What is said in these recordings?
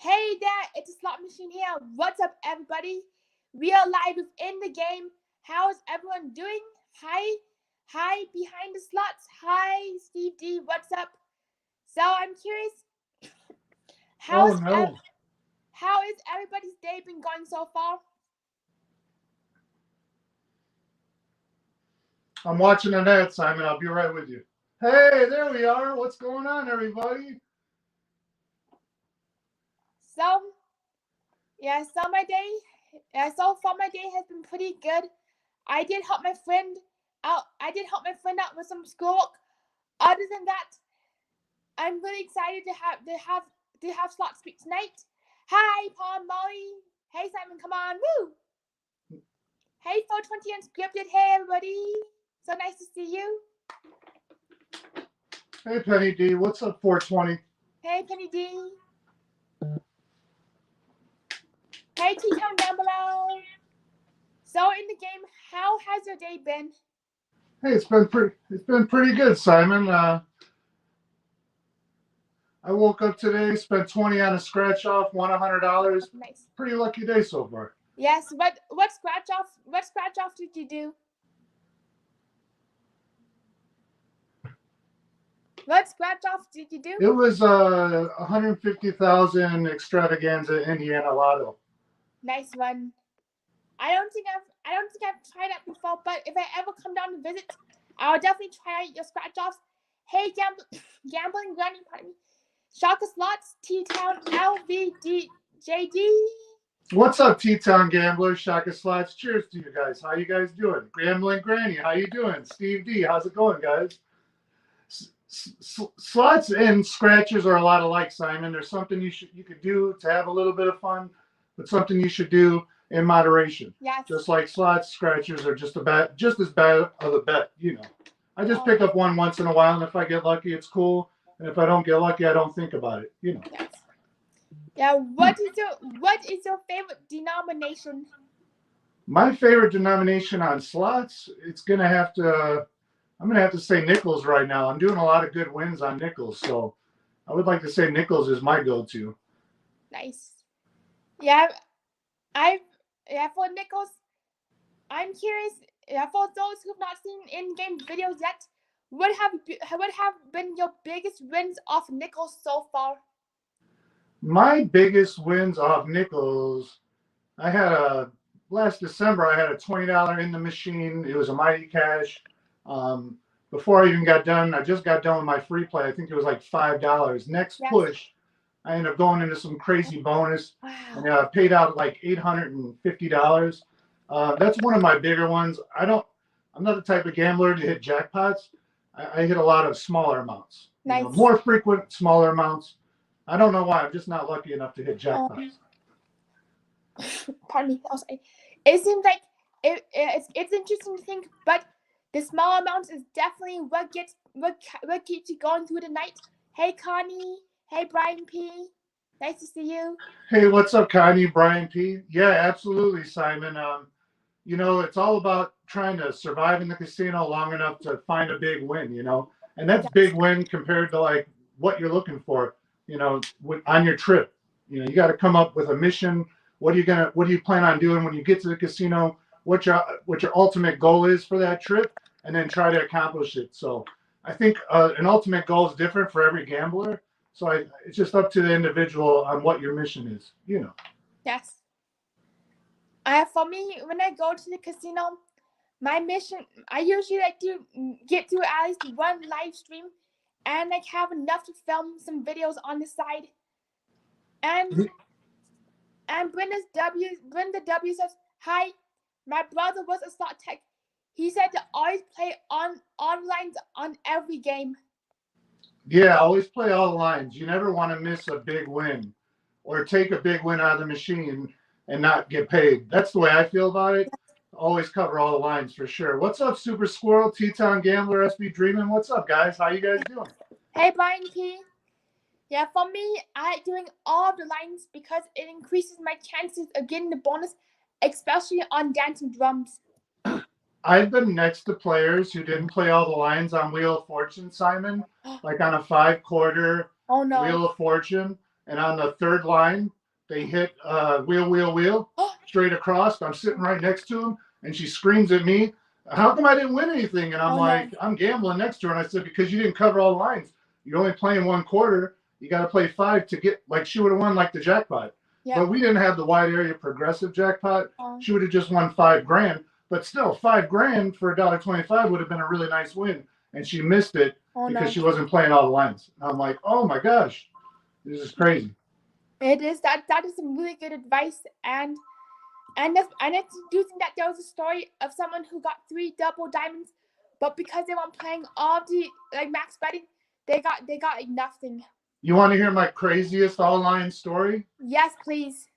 Hey there, it's a slot machine here. What's up, everybody? We are live within the game. How is everyone doing? Hi, behind the slots. Hi, Steve D. What's up? So I'm curious, how is everybody's day been going so far? I'm watching the net, Simon. I'll be right with you. Hey, there we are. What's going on, everybody? So far my day has been pretty good. I did help my friend out. With some schoolwork. Other than that, I'm really excited to have slot speak tonight. Hi, Paul, Molly. Hey, Simon, come on, woo! Hey, 420 Unscripted. Hey, everybody. So nice to see you. Hey, Penny D. What's up, 420? Hey, Penny D. Hey, T-Town down below. So in the game, how has your day been? Hey, it's been pretty good, Simon. I woke up today, spent 20 on a scratch off, won $100. Nice. Pretty lucky day so far. Yes. What scratch off did you do? What scratch off did you do? It was 150,000 extravaganza Indiana Lotto. Nice one. I don't think I've tried that before, but if I ever come down to visit, I'll definitely try out your scratch offs. Hey, gambling granny, pardon me. Shaka Slots, T-Town, LVDJD. What's up, T-Town Gamblers, Shaka Slots? Cheers to you guys. How you guys doing? Gambling Granny, how you doing? Steve D, how's it going, guys? Slots and scratchers are a lot alike, Simon. There's something you could do to have a little bit of fun, but something you should do in moderation. Yes. Just like slots, scratchers are just as bad of a bet, I just pick up one once in a while, and if I get lucky, it's cool. And if I don't get lucky, I don't think about it, Yes. Yeah, what is your favorite denomination? My favorite denomination on slots, I'm gonna have to say nickels right now. I'm doing a lot of good wins on nickels, so I would like to say nickels is my go-to. Nice. Yeah, for nickels, I'm curious. For those who've not seen in-game videos yet, what have been your biggest wins off nickels so far? My biggest wins off nickels, last December I had a $20 in the machine. It was a Mighty Cash. Before I even got done, I just got done with my free play. I think it was like $5. Next push, I ended up going into some crazy bonus, and I paid out like $850. That's one of my bigger ones. I'm not the type of gambler to hit jackpots. I hit a lot of smaller amounts. Nice. More frequent, smaller amounts. I don't know why. I'm just not lucky enough to hit jackpots. Pardon me. It seems like it's interesting to think, but the small amounts is definitely what keeps you going through the night. Hey, Connie. Hey, Brian P. Nice to see you. Hey, what's up, Connie? Brian P. Yeah, absolutely, Simon. It's all about trying to survive in the casino long enough to find a big win, and that's big win compared to like what you're looking for, on your trip. You got to come up with a mission. What do you plan on doing when you get to the casino? What your ultimate goal is for that trip, and then try to accomplish it. So I think an ultimate goal is different for every gambler. So it's just up to the individual on what your mission is, Yes. For me, when I go to the casino, my mission, I usually like to get to at least one live stream and like have enough to film some videos on the side. And Brenda W says, hi, my brother was a slot tech. He said to always play online on every game. Yeah, always play all the lines. You never want to miss a big win or take a big win out of the machine and not get paid. That's the way I feel about it. Always cover all the lines for sure. What's up, Super Squirrel, T-Town Gambler, SB Dreaming? What's up, guys? How you guys doing? Hey, Brian P. Yeah, for me, I like doing all the lines because it increases my chances of getting the bonus, especially on dancing drums. I've been next to players who didn't play all the lines on Wheel of Fortune, Simon, like on a 5-quarter Wheel of Fortune. and on the third line, they hit wheel, wheel, wheel straight across. I'm sitting right next to him, and she screams at me, "How come I didn't win anything?" And I'm like, I'm gambling next to her, and I said, because you didn't cover all the lines. You're only playing one quarter. You got to play 5 to get, like, she would have won like the jackpot. Yeah. But we didn't have the wide area progressive jackpot. She would have just won $5,000. But still, $5,000 for $1.25 would have been a really nice win. And she missed it because she wasn't playing all the lines. And I'm like, oh my gosh, this is crazy. It is. That is some really good advice. And I do think that there was a story of someone who got 3 double diamonds, but because they weren't playing all the max betting, they got like nothing. You want to hear my craziest all-line story? Yes, please.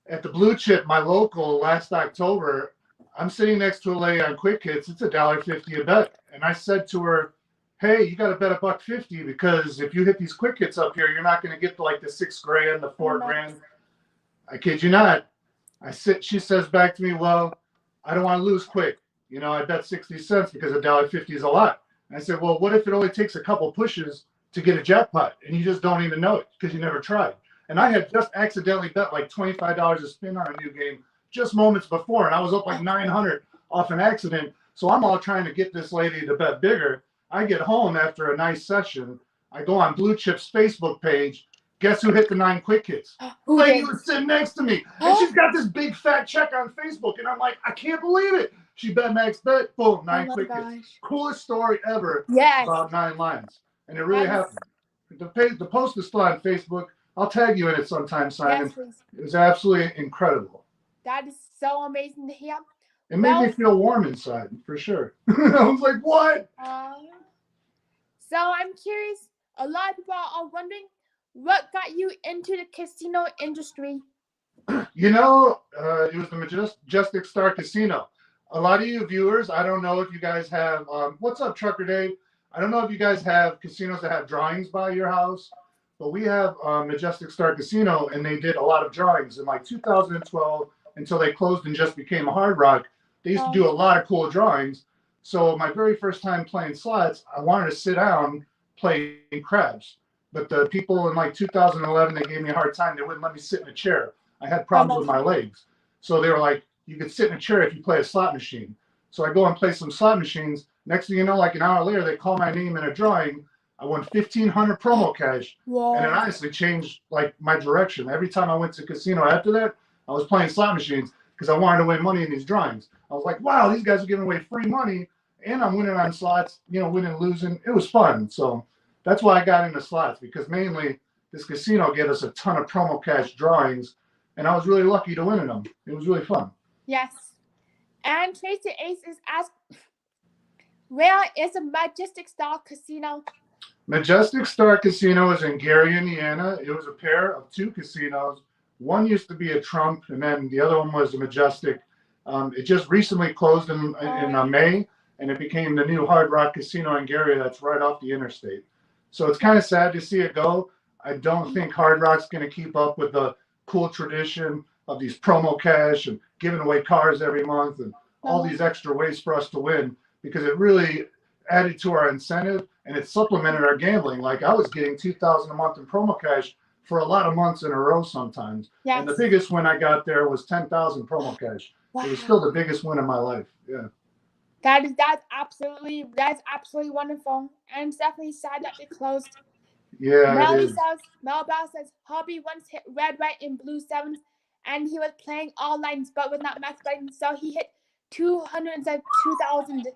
At the Blue Chip, my local, last October, I'm sitting next to a lady on Quick Hits. It's $1.50 a bet. And I said to her, hey, you got to bet $1.50 because if you hit these Quick Hits up here, you're not going to get to like the $6,000, the $4,000. I kid you not. She says back to me, well, I don't want to lose quick. You know, I bet 60 cents because $1.50 is a lot. And I said, well, what if it only takes a couple pushes to get a jackpot and you just don't even know it because you never tried? And I had just accidentally bet like $25 a spin on a new game just moments before, and I was up like 900 off an accident. So I'm all trying to get this lady to bet bigger. I get home after a nice session. I go on Blue Chip's Facebook page. Guess who hit the 9 quick hits? The lady was sitting next to me. And she's got this big fat check on Facebook. And I'm like, I can't believe it. She bet max bet. Boom, 9 quick hits. Coolest story ever about 9 lines. And it really happened. The post is still on Facebook. I'll tag you in it sometime, Simon. Yes, it was absolutely incredible. That is so amazing to hear. It made me feel warm inside, for sure. I was like, what? So I'm curious. A lot of people are wondering, what got you into the casino industry? You know, it was the Majestic Star Casino. A lot of you viewers, I don't know if you guys have, what's up, Trucker Dave? I don't know if you guys have casinos that have drawings by your house, but we have Majestic Star Casino, and they did a lot of drawings in like 2012 until they closed and just became a Hard Rock. They used to do a lot of cool drawings. So my very first time playing slots, I wanted to sit down playing craps. But the people in like 2011, they gave me a hard time. They wouldn't let me sit in a chair. I had problems with my legs. So they were like, you could sit in a chair if you play a slot machine. So I go and play some slot machines. Next thing you know, like an hour later, they call my name in a drawing. I won 1,500 promo cash. Whoa. And it honestly changed like my direction. Every time I went to casino after that, I was playing slot machines because I wanted to win money in these drawings. I was like, wow, these guys are giving away free money. And I'm winning on slots, you know, winning and losing. It was fun. So that's why I got into slots, because mainly this casino gave us a ton of promo cash drawings, and I was really lucky to win in them. It was really fun. Yes. And Tracy Ace is asked, where is a Majestic Star Casino? Majestic Star Casino is in Gary, Indiana. It was a pair of 2 casinos. One used to be a Trump, and then the other one was a Majestic. It just recently closed in May, and it became the new Hard Rock Casino in Gary that's right off the interstate. So it's kind of sad to see it go. I don't think Hard Rock's going to keep up with the cool tradition of these promo cash and giving away cars every month and all these extra ways for us to win, because it really added to our incentive and it supplemented our gambling. Like I was getting $2,000 a month in promo cash for a lot of months in a row sometimes. Yes. And the biggest win I got there was 10,000 promo cash. Wow. It was still the biggest win of my life. Yeah. That's absolutely wonderful, and it's definitely sad that they closed. Yeah, Mel Bell says hubby once hit red, white, and blue 7s, and he was playing all lines but was not max betting, so he hit 202,000.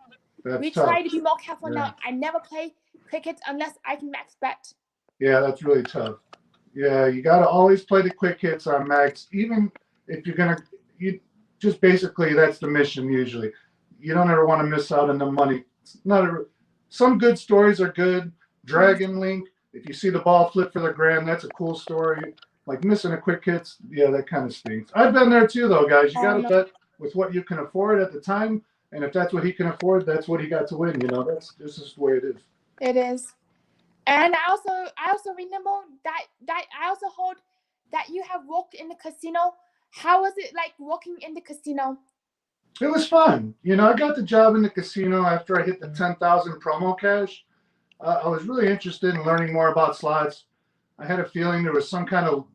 We try to be more careful now. I never play cricket unless I can max bet. Yeah, that's really tough. Yeah, you got to always play the quick hits on max, even if you're gonna. You just basically that's the mission usually. You don't ever want to miss out on the money. Some good stories are good. Dragon Link, if you see the ball flip for the grand, that's a cool story. Like missing a quick hits, yeah, that kind of stinks. I've been there too, though, guys. You got to bet with what you can afford at the time, and if that's what he can afford, that's what he got to win. You know, this is the way it is. It is, and I also remember that I also heard that you have worked in the casino. How was it like working in the casino? It was fun. You know, I got the job in the casino after I hit the 10,000 promo cash. I was really interested in learning more about slots. I had a feeling there was some kind of,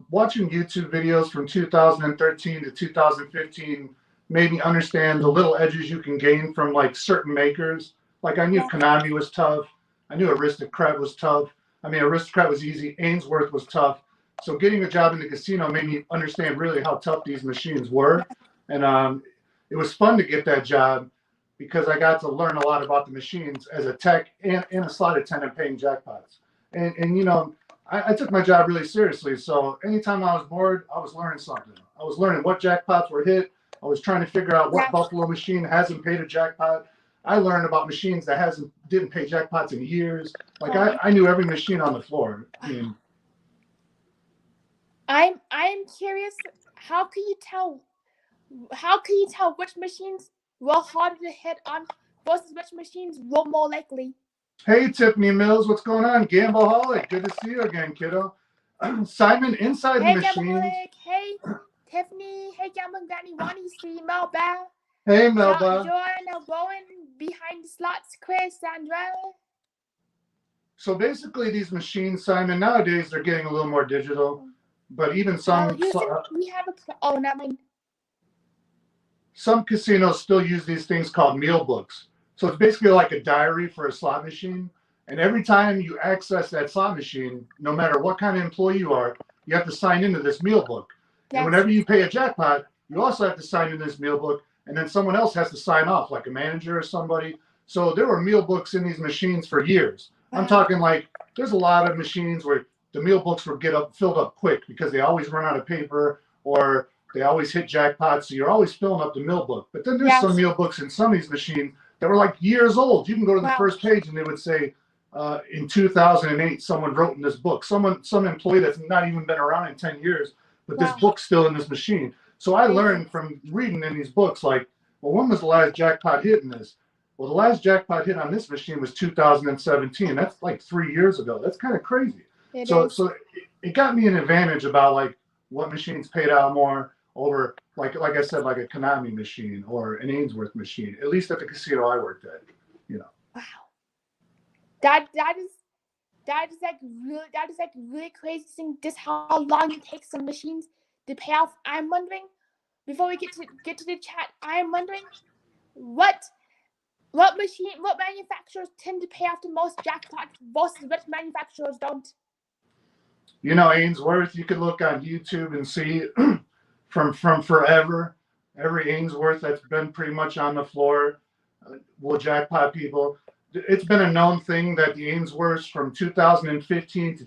watching YouTube videos from 2013 to 2015 made me understand the little edges you can gain from like certain makers. Like I knew Yeah. Konami was tough. I knew Aristocrat was tough. I mean, Aristocrat was easy. Ainsworth was tough. So getting a job in the casino made me understand really how tough these machines were. And it was fun to get that job because I got to learn a lot about the machines as a tech and a slot attendant paying jackpots. And I took my job really seriously. So anytime I was bored, I was learning something. I was learning what jackpots were hit. I was trying to figure out what Buffalo machine hasn't paid a jackpot. I learned about machines that didn't pay jackpots in years. Like I knew every machine on the floor. I mean, I'm curious. How can you tell which machines were harder to hit on versus which machines were more likely? hey Tiffany Mills, what's going on? Gambleaholic, good to see you again, kiddo. Simon, inside the Hey machines. Gambleaholic, hey Tiffany, hey Gambling Granny, Wani, Steve, Melba, Hey Melba. Joanna, Bowen, behind the slots, Chris, Sandra. So basically, these machines, Simon, nowadays they're getting a little more digital, but even some we have a not mine. Some casinos still use these things called meal books. So it's basically like a diary for a slot machine. And every time you access that slot machine, no matter what kind of employee you are, you have to sign into this meal book. Yes. And whenever you pay a jackpot, you also have to sign in this meal book. And then someone else has to sign off, like a manager or somebody. So there were meal books in these machines for years. I'm talking like there's a lot of machines where the meal books would get filled up quick because they always run out of paper or they always hit jackpots. So you're always filling up the meal book. But then there's some meal books in some of these machines that were like years old. You can go to the first page and they would say, in 2008, someone wrote in this book. Some employee that's not even been around in 10 years, but this book's still in this machine. So I learned from reading in these books, like, well, when was the last jackpot hit in this? Well, the last jackpot hit on this machine was 2017. That's like 3 years ago. That's kind of crazy. So it got me an advantage about like what machines paid out more over, like I said, like a Konami machine or an Ainsworth machine, at least at the casino I worked at, Wow. That is really crazy seeing just how long it takes some machines to pay off. I'm wondering, before we get to the chat, I'm wondering what manufacturers tend to pay off the most jackpots versus which manufacturers don't. Ainsworth, you could look on YouTube and see from forever, every Ainsworth that's been pretty much on the floor will jackpot people. It's been a known thing that the Ainsworths from 2015 to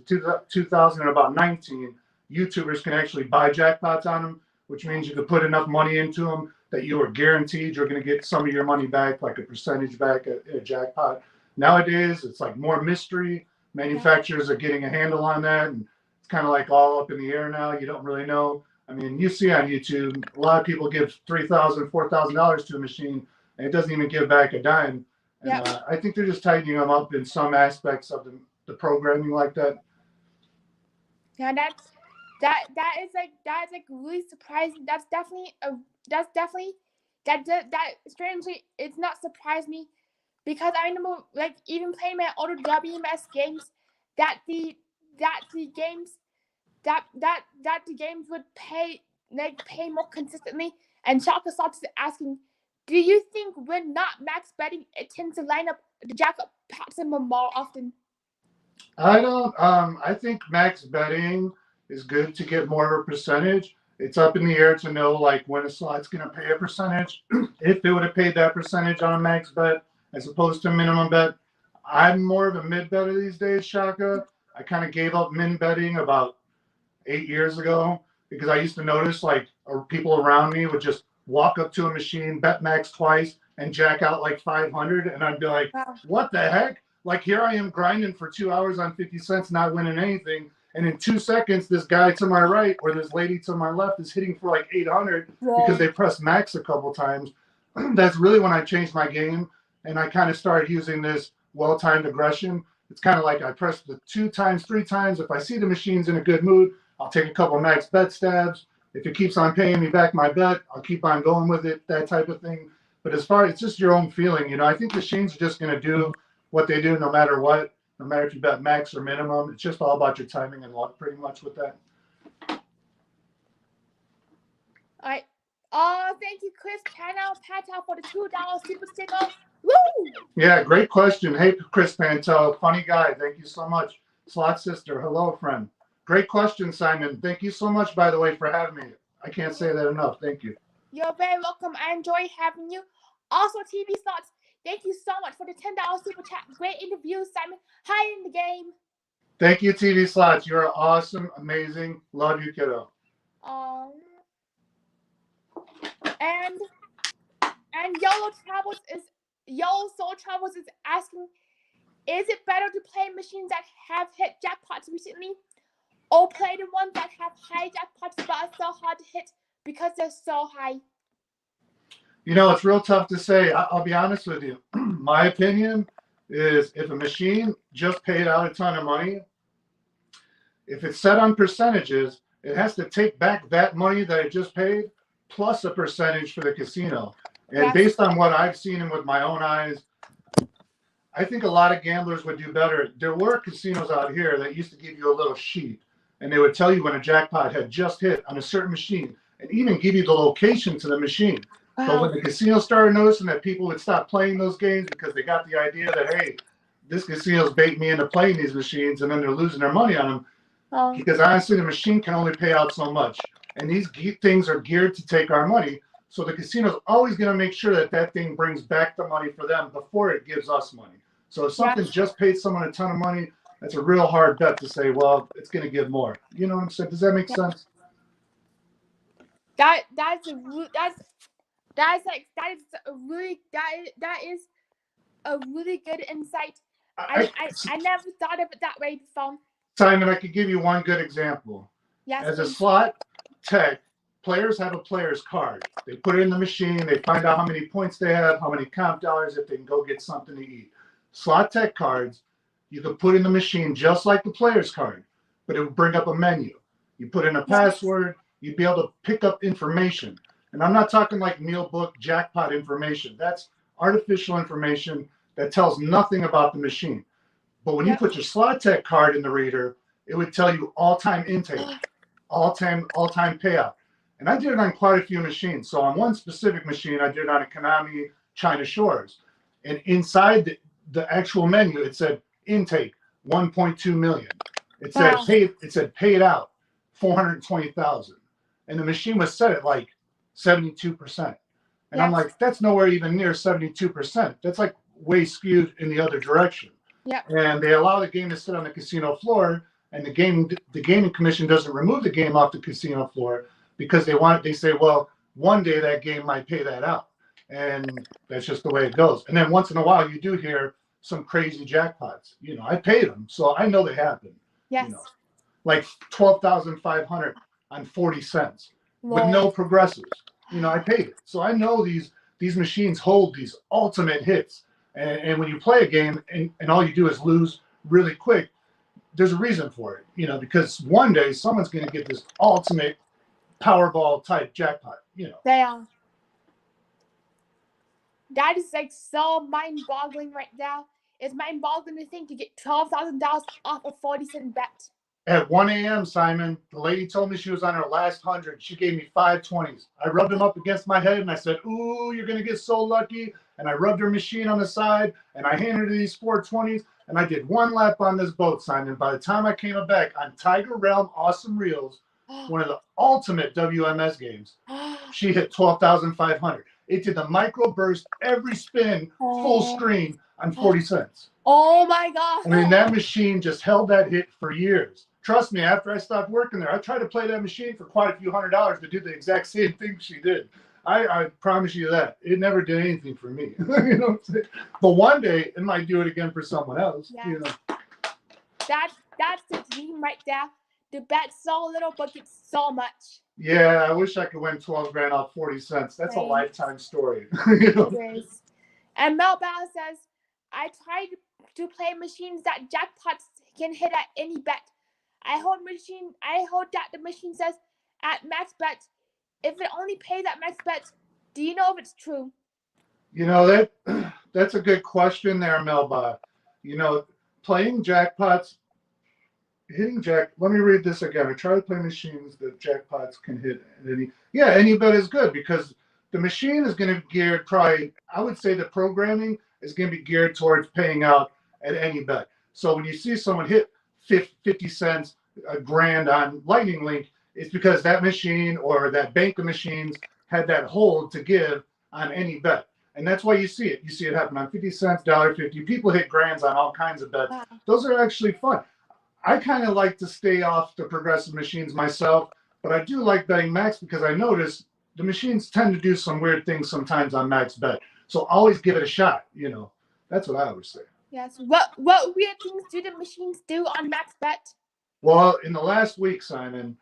2019, YouTubers can actually buy jackpots on them, which means you could put enough money into them that you are guaranteed you're going to get some of your money back, like a percentage back at a jackpot. Nowadays, it's like more mystery. Manufacturers are getting a handle on that, and it's kind of like all up in the air now. You don't really know. I mean, you see on YouTube, a lot of people give $3,000, $4,000 to a machine, and it doesn't even give back a dime. And I think they're just tightening them up in some aspects of the programming like that. Yeah, that is really surprising. That strangely, it's not surprised me because I remember like even playing my older WMS games that the games would pay more consistently. And Shaka Slots is asking, do you think when not max betting, it tends to line up the jackpots more often? I don't. I think max betting is good to get more of a percentage. It's up in the air to know like when a slot's going to pay a percentage. If it would have paid that percentage on a max bet as opposed to a minimum bet, I'm more of a mid better these days, Shaka. I kind of gave up min betting about 8 years ago because I used to notice like people around me would just walk up to a machine, bet max twice, and jack out like 500, and I'd be like, what the heck? Like here I am grinding for 2 hours on 50 cents, not winning anything. And in 2 seconds, this guy to my right or this lady to my left is hitting for like 800 because they pressed max a couple times. That's really when I changed my game. And I kind of started using this well-timed aggression. It's kind of like I press the 2 times, 3 times. If I see the machine's in a good mood, I'll take a couple max bet stabs. If it keeps on paying me back my bet, I'll keep on going with it, that type of thing. But as far as it's just your own feeling, I think machines are just going to do what they do no matter what no matter if you bet max or minimum. It's just all about your timing and luck, pretty much with that. All right. Thank you, Chris Patel, for the $2 super sticker. Woo! Yeah, great question. Hey, Chris Pantel, funny guy. Thank you so much. Slot Sister, hello, friend. Great question, Simon. Thank you so much, by the way, for having me. I can't say that enough. Thank you. You're very welcome. I enjoy having you. Also, TV Slots, thank you so much for the $10 super chat. Great interview, Simon. High in the game. Thank you, TV Slots. You're awesome, amazing. Love you, kiddo. And YOLO Soul Travels is asking, is it better to play machines that have hit jackpots recently, or play the ones that have high jackpots but are so hard to hit because they're so high? You know, it's real tough to say. I'll be honest with you. My opinion is if a machine just paid out a ton of money, if it's set on percentages, it has to take back that money that it just paid plus a percentage for the casino. And Yes. based on what I've seen and with my own eyes, I think a lot of gamblers would do better. There were casinos out here that used to give you a little sheet, and they would tell you when a jackpot had just hit on a certain machine, and even give you the location to the machine. Wow. But when the casino started noticing that people would stop playing those games because they got the idea that, hey, this casino's baiting me into playing these machines, and then they're losing their money on them. Because honestly, the machine can only pay out so much. And these things are geared to take our money. So the casino's always going to make sure that that thing brings back the money for them before it gives us money. So if something just paid someone a ton of money, that's a real hard bet to say, well, it's going to give more. You know what I'm saying? Does that make sense? That is a really good insight. I never thought of it that way before. Simon, I could give you one good example. Yes, as please. a slot tech, players have a player's card. They put it in the machine. They find out how many points they have, how many comp dollars, if they can go get something to eat. Slot tech cards, you could put in the machine just like the player's card, but it would bring up a menu. You put in a password, you'd be able to pick up information. And I'm not talking like meal book, jackpot information. That's artificial information that tells nothing about the machine. But when you put your slot tech card in the reader, it would tell you all-time intake, all-time payout. And I did it on quite a few machines. So on one specific machine, I did it on a Konami China Shores. And inside the actual menu, it said intake 1.2 million. It said paid out 420,000. And the machine was set at like 72%. And I'm like, that's nowhere even near 72%. That's like way skewed in the other direction. Yep. And they allow the game to sit on the casino floor, and the gaming commission doesn't remove the game off the casino floor because they say, well, one day that game might pay that out. And that's just the way it goes. And then once in a while you do hear some crazy jackpots. You know, I paid them, so I know they happen. Yes. You know, like 12,500 on 40 cents with no progressives. You know, I paid it. So I know these machines hold these ultimate hits. And when you play a game and all you do is lose really quick, there's a reason for it, you know, because one day someone's going to get this ultimate Powerball type jackpot, you know. They are. That is like so mind-boggling right now. It's mind-boggling to think you get $12,000 off a 40-cent bet. At 1 a.m., Simon, the lady told me she was on her last 100. She gave me 5 20s. I rubbed them up against my head and I said, ooh, you're going to get so lucky. And I rubbed her machine on the side and I handed her these 4 20s. And I did 1 lap on this boat, Simon. By the time I came back on Tiger Realm Awesome Reels, one of the ultimate WMS games, she hit 12,500. It did the micro burst every spin, full screen on 40 cents. Oh my God. I mean, that machine just held that hit for years. Trust me, after I stopped working there, I tried to play that machine for quite a few $100s to do the exact same thing she did. I promise you that. It never did anything for me. You know what I'm saying? But one day, it might do it again for someone else. Yes. You know? That's the dream right there. To bet so little but get so much. Yeah, I wish I could win 12 grand off 40 cents. That's a lifetime story. You know? It is. And Mel Bell says, I tried to play machines that jackpots can hit at any bet. I hold that the machine says at max bet, if it only pays at max bet, do you know if it's true? You know, that's a good question there, Melba. You know, playing jackpots, let me read this again. I try to play machines that jackpots can hit at any bet is good because the machine is going to be geared probably, I would say the programming is going to be geared towards paying out at any bet. So when you see someone hit 50 cents, a grand on Lightning Link, it's because that machine or that bank of machines had that hold to give on any bet. And that's why you see it. You see it happen on 50 cents, $1.50. People hit grands on all kinds of bets. Wow. Those are actually fun. I kind of like to stay off the progressive machines myself, but I do like betting max because I notice the machines tend to do some weird things sometimes on max bet. So always give it a shot. That's what I always say. Yes. What weird things do the machines do on max bet? Well, in the last week, Simon,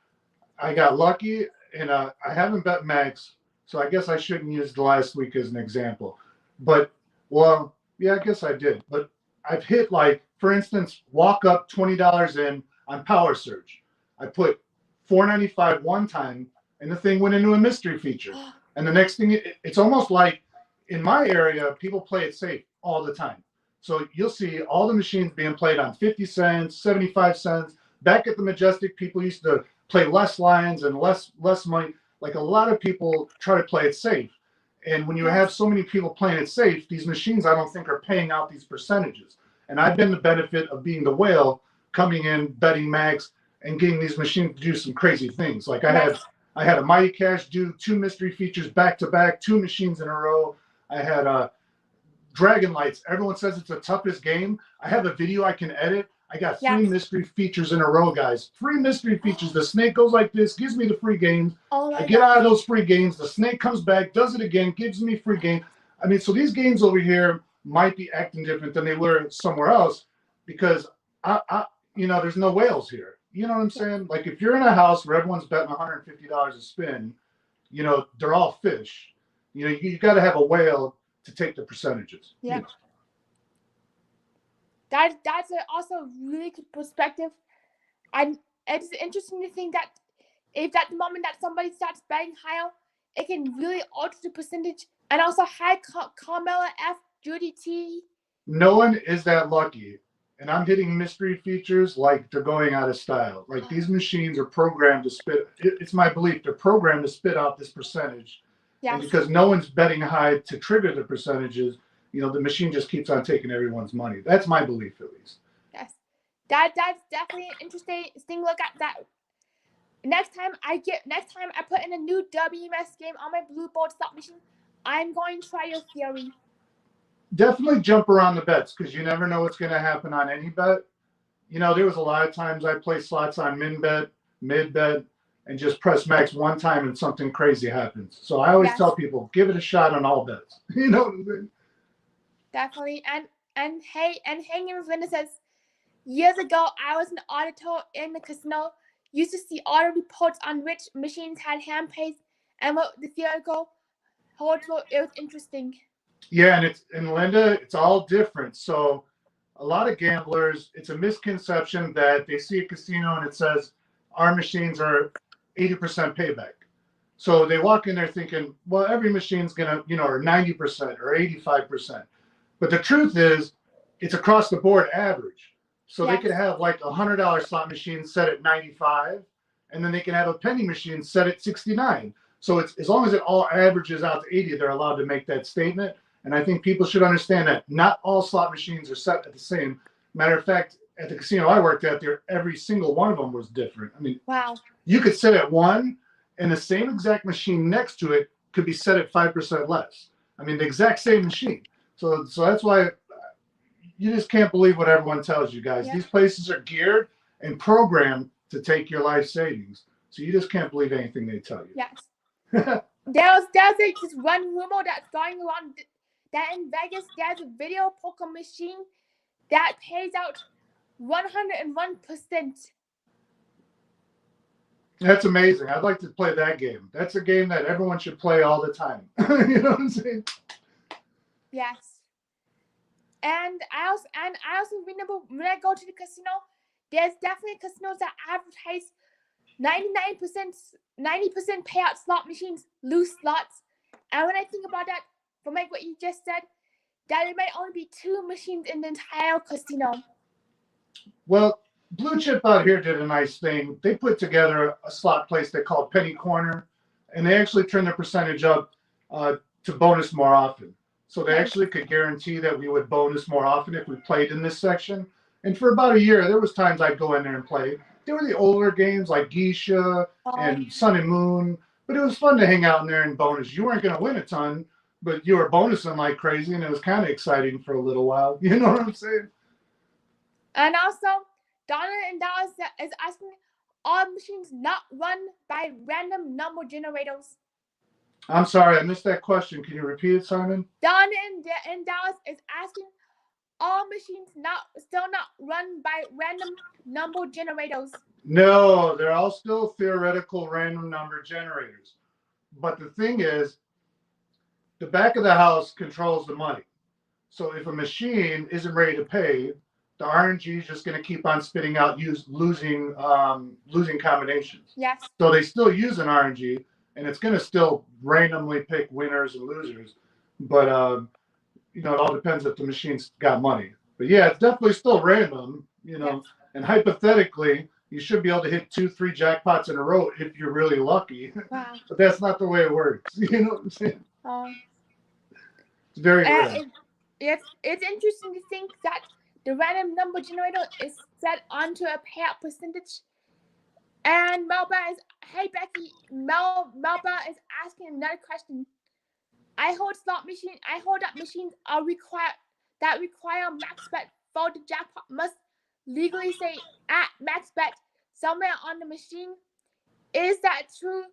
I got lucky, and I haven't bet max, so I guess I shouldn't use the last week as an example. But, well, yeah, I guess I did. But I've hit, like, for instance, walk up $20 in on Power Surge. I put $4.95 one time, and the thing went into a mystery feature. And the next thing, it's almost like in my area, people play it safe all the time. So you'll see all the machines being played on 50 cents, 75 cents. Back at the Majestic, people used to play less lines and less money. Like a lot of people try to play it safe. And when you have so many people playing it safe, these machines, I don't think, are paying out these percentages. And I've been the benefit of being the whale, coming in, betting max, and getting these machines to do some crazy things. Like I had a Mighty Cash do 2 mystery features back to back, 2 machines in a row. I had Dragon Lights. Everyone says it's the toughest game. I have a video I can edit. I got 3 mystery features in a row, guys. 3 mystery features. The snake goes like this, gives me the free games. I get out of those free games. The snake comes back, does it again, gives me free game. I mean, so these games over here might be acting different than they were somewhere else because there's no whales here. You know what I'm saying? Like if you're in a house where everyone's betting $150 a spin, they're all fish. You got to have a whale to take the percentages. Yeah. That's also a really good perspective. And it's interesting to think that if at the moment that somebody starts betting higher, it can really alter the percentage. And also, hi, Carmela F, Judy T. No one is that lucky. And I'm hitting mystery features like they're going out of style. Like these machines are programmed to spit. It's my belief they're programmed to spit out this percentage. Yes. And because no one's betting high to trigger the percentages, the machine just keeps on taking everyone's money. That's my belief, at least. Yes. That's definitely an interesting thing. Look at that. Next time I put in a new WMS game on my blue board slot machine, I'm going to try your theory. Definitely jump around the bets because you never know what's going to happen on any bet. There was a lot of times I play slots on min bet, mid bet, and just press max one time and something crazy happens. So I always tell people, give it a shot on all bets. Definitely. And Hanging with Linda says, years ago, I was an auditor in the casino. Used to see all the reports on which machines had hand pays and what the theoretical holds were. It was interesting. Yeah, and Linda, it's all different. So a lot of gamblers, it's a misconception that they see a casino and it says our machines are 80% payback. So they walk in there thinking, well, every machine's gonna, or 90% or 85%. But the truth is, it's across the board average. So they could have like $100 slot machine set at 95, and then they can have a penny machine set at 69. So it's as long as it all averages out to 80, they're allowed to make that statement. And I think people should understand that not all slot machines are set at the same. Matter of fact, at the casino I worked at, there every single one of them was different. I mean, wow. You could set at 1, and the same exact machine next to it could be set at 5% less. I mean, the exact same machine. So that's why you just can't believe what everyone tells you, guys. Yeah. These places are geared and programmed to take your life savings. So you just can't believe anything they tell you. Yes. there's like this one rumor that's going around that in Vegas there's a video poker machine that pays out 101%. That's amazing. I'd like to play that game. That's a game that everyone should play all the time. You know what I'm saying? Yes. And I also remember when I go to the casino, there's definitely casinos that advertise 90% payout slot machines, loose slots. And when I think about that, from like what you just said, that it might only be 2 machines in the entire casino. Well, Blue Chip out here did a nice thing. They put together a slot place they called Penny Corner, and they actually turned their percentage up to bonus more often. So they Nice. actually could guarantee that we would bonus more often if we played in this section. And for about a year, there was times I'd go in there and play. There were the older games like Geisha and Sun and Moon, but it was fun to hang out in there and bonus. You weren't going to win a ton, but you were bonusing like crazy, and it was kind of exciting for a little while. You know what I'm saying? And also, Donna and Dallas is asking, are machines not run by random number generators? I'm sorry, I missed that question. Can you repeat it, Simon? Donna and Dallas is asking, are machines still not run by random number generators? No, they're all still theoretical random number generators. But the thing is, the back of the house controls the money. So if a machine isn't ready to pay, the RNG is just going to keep on spitting out losing combinations. Yes. So they still use an RNG, and it's going to still randomly pick winners and losers. But it all depends if the machine's got money. But yeah, it's definitely still random. Yes. And hypothetically, you should be able to hit 2-3 jackpots in a row if you're really lucky. Wow. But that's not the way it works. You know what I'm saying? It's very rare. It's interesting to think that the random number generator is set onto a payout percentage. And hey Becky, Melba is asking another question. I hold up machines that require max bet for the jackpot must legally say at max bet somewhere on the machine. Is that true?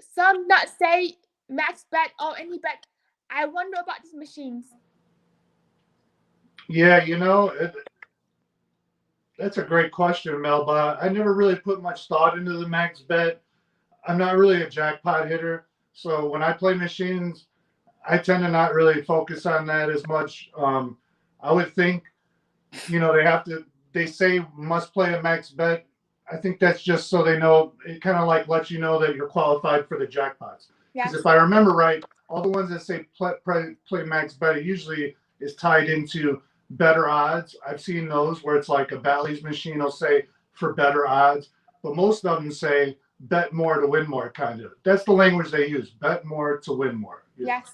Some not say max bet or any bet. I wonder about these machines. Yeah, that's a great question, Melba. I never really put much thought into the max bet. I'm not really a jackpot hitter, so when I play machines, I tend to not really focus on that as much. I would think, they say must play a max bet. I think that's just so they know, it kind of like lets you know that you're qualified for the jackpots. Because if I remember right, all the ones that say play max bet, it usually is tied into better odds. I've seen those where it's like a Bally's machine will say for better odds, but most of them say bet more to win more, kind of. That's the language they use, bet more to win more. Yes.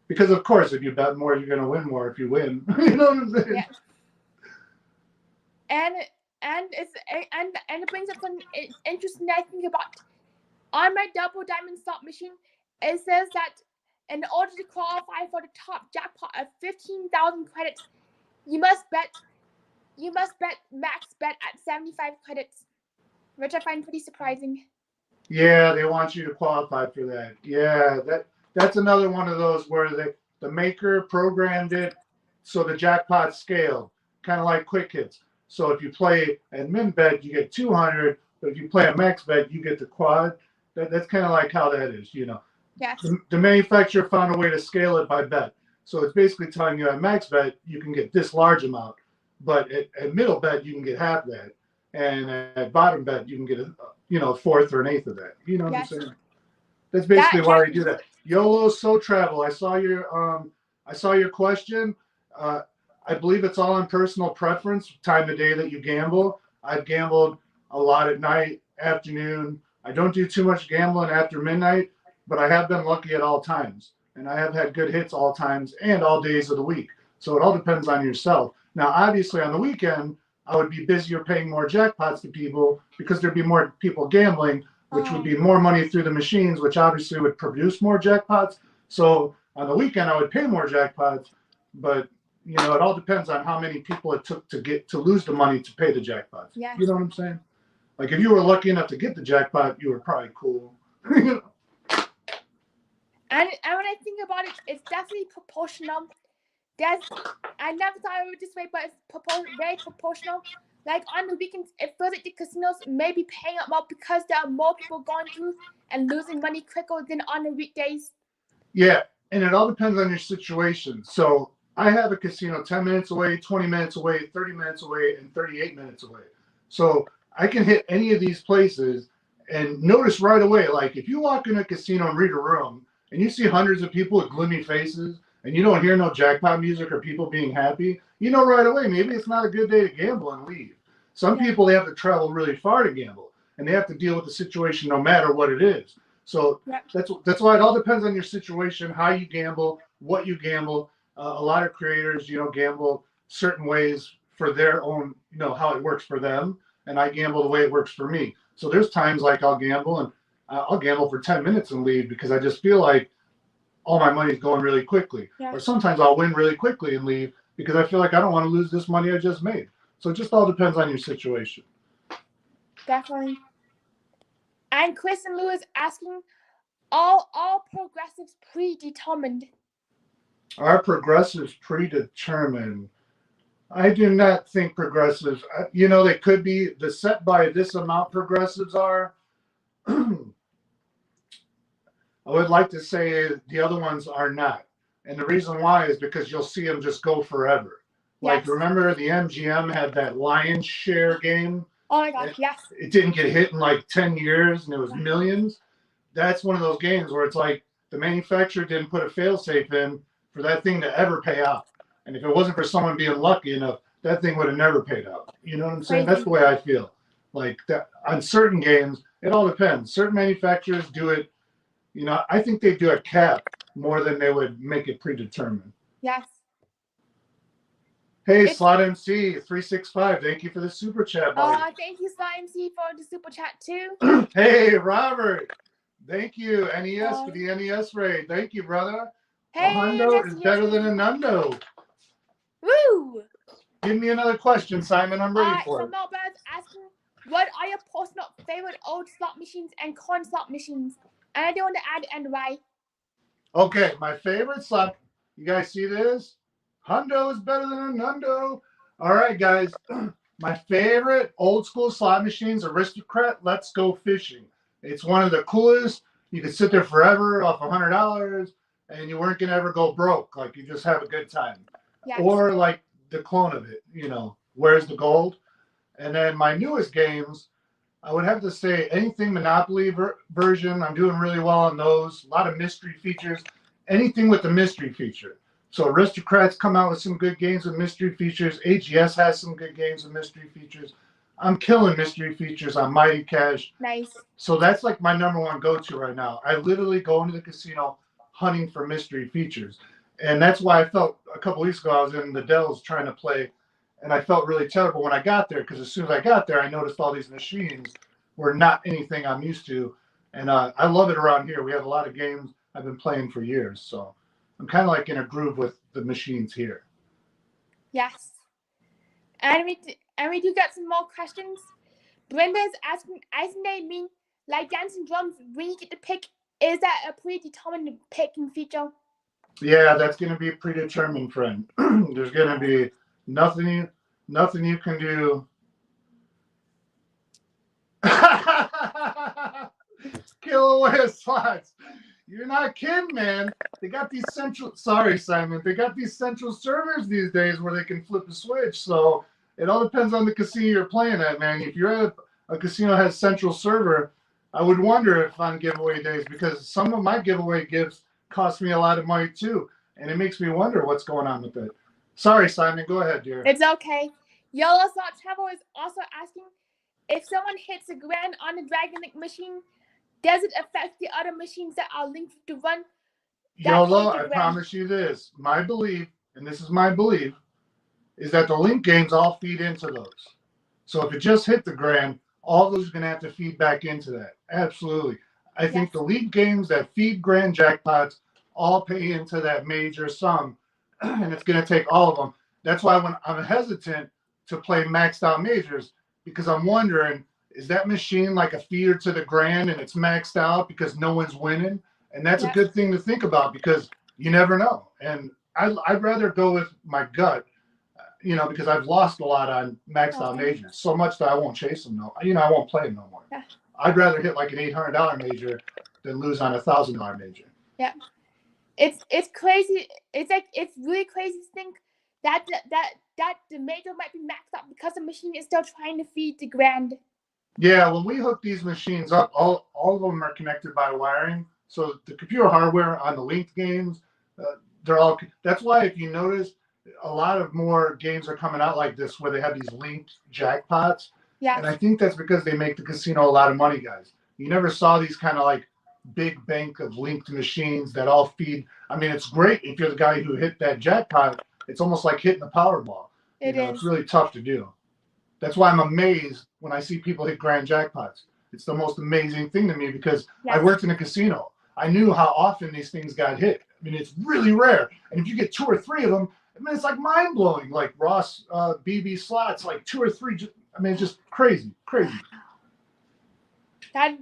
Because of course, if you bet more, you're going to win more if you win. You know what I'm saying? Yes. And it brings up something interesting that I think about. On my double diamond slot machine, it says that in order to qualify for the top jackpot of 15,000 credits, you must bet max bet at 75 credits, which I find pretty surprising. Yeah, they want you to qualify for that. Yeah, that's another one of those where the maker programmed it so the jackpot scaled, kind of like quick hits. So if you play at min bet, you get 200, but if you play at max bet, you get the quad. That's kind of like how that is, Yes. The manufacturer found a way to scale it by bet. So it's basically telling you at max bet, you can get this large amount, but at middle bet, you can get half that. And at bottom bet, you can get a fourth or an eighth of that. You know what I'm saying? That's basically why they do that. YOLO sotravel. I saw your question. I believe it's all on personal preference, time of day that you gamble. I've gambled a lot at night, afternoon. I don't do too much gambling after midnight, but I have been lucky at all times. And I have had good hits all times and all days of the week. So it all depends on yourself. Now, obviously, on the weekend, I would be busier paying more jackpots to people because there'd be more people gambling, which would be more money through the machines, which obviously would produce more jackpots. So on the weekend, I would pay more jackpots, but it all depends on how many people it took to lose the money to pay the jackpots. Yes. You know what I'm saying? Like if you were lucky enough to get the jackpot, you were probably cool. And when I think about it, it's definitely proportional. I never thought of it this way, but it's very proportional. Like on the weekends, it feels like the casinos may be paying up more because there are more people going through and losing money quicker than on the weekdays. Yeah, and it all depends on your situation. So I have a casino 10 minutes away, 20 minutes away, 30 minutes away, and 38 minutes away. So I can hit any of these places and notice right away, like if you walk in a casino and read a room and you see hundreds of people with gloomy faces and you don't hear no jackpot music or people being happy, you know right away, maybe it's not a good day to gamble and leave. Some people, they have to travel really far to gamble, and they have to deal with the situation no matter what it is. So that's why it all depends on your situation, how you gamble, what you gamble. A lot of creators, gamble certain ways for their own, how it works for them, and I gamble the way it works for me. So there's times like I'll gamble and I'll gamble for 10 minutes and leave because I just feel like all my money's going really quickly. Or sometimes I'll win really quickly and leave because I feel like I don't want to lose this money I just made. So it just all depends on your situation. Definitely. And Chris and Lou is asking, all progressives predetermined? Are progressives predetermined? I do not think progressives, they could be the set by this amount progressives are. I would like to say the other ones are not. And the reason why is because you'll see them just go forever. Like, remember the MGM had that lion's share game? Oh my gosh, yes. It didn't get hit in like 10 years and it was millions. That's one of those games where it's like the manufacturer didn't put a fail-safe in for that thing to ever pay out. And if it wasn't for someone being lucky enough, that thing would have never paid out. You know what I'm saying? That's the way I feel. Like that on certain games, it all depends. Certain manufacturers do it, I think they do a cap more than they would make it predetermined. Yes. Hey, Slot MC 365, thank you for the super chat, buddy. Thank you, Slot MC, for the super chat too. Hey, Robert, thank you, NES, for the NES raid. Thank you, brother. Hey, a hundo is better than a nundo. Woo! Give me another question, Simon. I'm ready for it. So Melbourne's asking, what are your personal favorite old slot machines and current slot machines? And I don't want to add and why. Okay, my favorite slot. You guys see this? Hundo is better than a nundo. All right, guys. My favorite old school slot machines, Aristocrat Let's Go Fishing. It's one of the coolest. You could sit there forever off $100 and you weren't going to ever go broke. Like, you just have a good time. Yes. Or like the clone of it, Where's the Gold? And then my newest games, I would have to say anything Monopoly version. I'm doing really well on those. A lot of mystery features. Anything with the mystery feature. So Aristocrats come out with some good games with mystery features. AGS has some good games with mystery features. I'm killing mystery features on Mighty Cash. Nice. So that's like my number one go-to right now. I literally go into the casino hunting for mystery features. And that's why I felt a couple weeks ago I was in the Dells trying to play, and I felt really terrible when I got there because as soon as I got there, I noticed all these machines were not anything I'm used to. And I love it around here. We have a lot of games I've been playing for years. So I'm kind of like in a groove with the machines here. Yes. And we do get some more questions. Brenda's asking, isn't they mean like dancing drums when you get to pick? Is that a predetermined picking feature? Yeah, that's going to be predetermined, friend. There's going to be nothing you can do. Kill away slots. You're not kidding, man. They got these sorry, Simon. They got these central servers these days where they can flip a switch. So it all depends on the casino you're playing at, man. If you're at a casino that has central server, I would wonder if on giveaway days, because some of my giveaway gifts cost me a lot of money too. And it makes me wonder what's going on with it. Sorry, Simon. Go ahead, dear. It's okay. YOLO Sotravel is also asking, if someone hits a grand on the Dragon Link machine, does it affect the other machines that are linked to run? YOLO, I promise you this. My belief, and this is my belief, is that the link games all feed into those. So if it just hit the grand, all those are going to have to feed back into that. Absolutely. I think the league games that feed grand jackpots all pay into that major sum, and it's going to take all of them. That's why when I'm hesitant to play maxed out majors, because I'm wondering, is that machine like a feeder to the grand and it's maxed out because no one's winning? And that's a good thing to think about because you never know. And I'd rather go with my gut, because I've lost a lot on maxed out majors, so much that I won't chase them. I won't play them no more. Yeah. I'd rather hit like an $800 major than lose on a $1,000 major. Yeah. It's crazy. It's really crazy to think that the major might be maxed out because the machine is still trying to feed the grand. Yeah, when we hook these machines up, all of them are connected by wiring. So the computer hardware on the linked games, they're all. That's why if you notice, a lot of more games are coming out like this where they have these linked jackpots. Yes. And I think that's because they make the casino a lot of money, guys. You never saw these kind of like big bank of linked machines that all feed. I mean, it's great if you're the guy who hit that jackpot. It's almost like hitting the Powerball. It's really tough to do. That's why I'm amazed when I see people hit grand jackpots. It's the most amazing thing to me because I worked in a casino. I knew how often these things got hit. I mean, it's really rare. And if you get 2 or 3 of them, I mean, it's like mind blowing. Like Ross BB slots, like 2 or 3. I mean, it's just crazy, crazy. That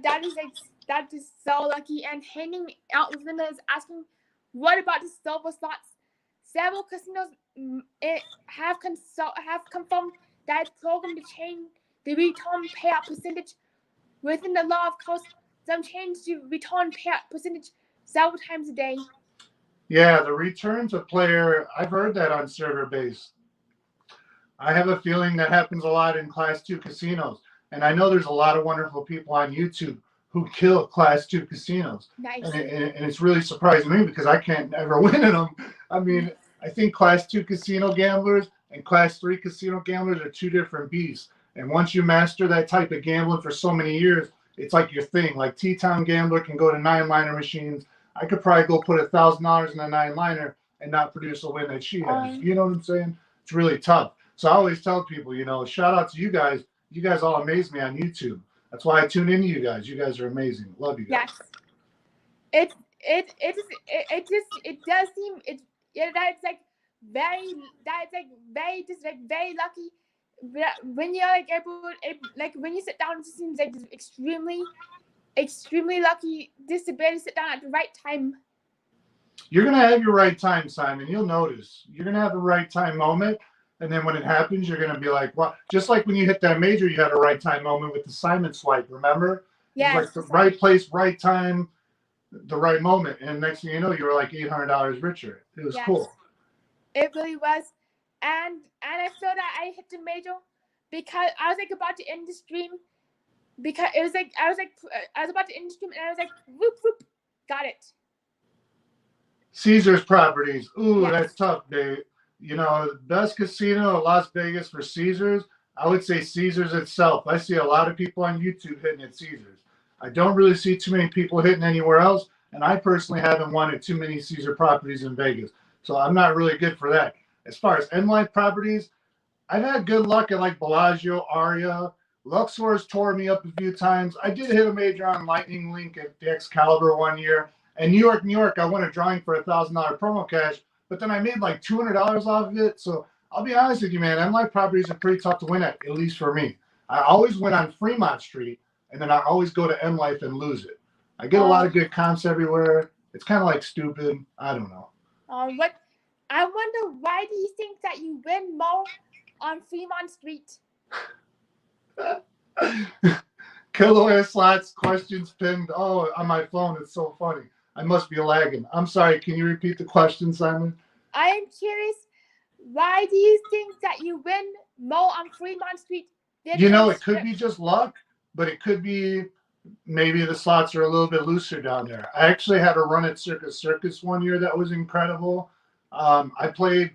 is so lucky. And hanging out with Linda is asking, what about the silver slots? Several casinos have confirmed that program to change the return payout percentage within the law. Of course, some change the return payout percentage several times a day. Yeah, the return to player, I've heard that on server base. I have a feeling that happens a lot in Class 2 casinos. And I know there's a lot of wonderful people on YouTube who kill Class 2 casinos. Nice. And it's really surprising me because I can't ever win in them. I mean, I think Class 2 casino gamblers and Class 3 casino gamblers are 2 different beasts. And once you master that type of gambling for so many years, it's like your thing. Like T-Town Gambler can go to 9-liner machines. I could probably go put $1,000 in a 9-liner and not produce a win that she has. You know what I'm saying? It's really tough. So I always tell people, shout out to you guys. You guys all amaze me on YouTube. That's why I tune into you guys. You guys are amazing. Love you guys. Yes. It does seem that's like very lucky. When you're like when you sit down, it just seems like extremely lucky just to be able to sit down at the right time. You're gonna have your right time, Simon. You'll notice. You're gonna have a right time moment. And then when it happens, you're going to be like, well, just like when you hit that major, you had a right time moment with the Simon swipe, remember? Yeah. Like the right place, right time, the right moment. And next thing you know, you were like $800 richer. It was cool. It really was. And I feel that I hit the major because I was like about to end the stream because it was like, I was about to end the stream and I was like, whoop, whoop, got it. Caesars Properties. Ooh, that's tough, babe. Best casino in Las Vegas for Caesars, I would say Caesars itself. I see a lot of people on YouTube hitting at Caesars. I don't really see too many people hitting anywhere else, and I personally haven't wanted too many Caesar properties in Vegas. So I'm not really good for that. As far as M-Life properties, I've had good luck at like Bellagio, Aria. Luxor's tore me up a few times. I did hit a major on Lightning Link at the Excalibur one year. And New York, I won a drawing for $1,000 promo cash. But then I made like $200 off of it. So I'll be honest with you, man. M-Life properties are pretty tough to win at least for me. I always win on Fremont Street, and then I always go to M-Life and lose it. I get a lot of good comps everywhere. It's kind of like stupid. I don't know. What? I wonder why do you think that you win more on Fremont Street? Killer slots questions pinned. Oh, on my phone. It's so funny. I must be lagging. I'm sorry. Can you repeat the question, Simon? I am curious. Why do you think that you win more on Fremont Street? It could be just luck, but it could be maybe the slots are a little bit looser down there. I actually had a run at Circus one year that was incredible. I played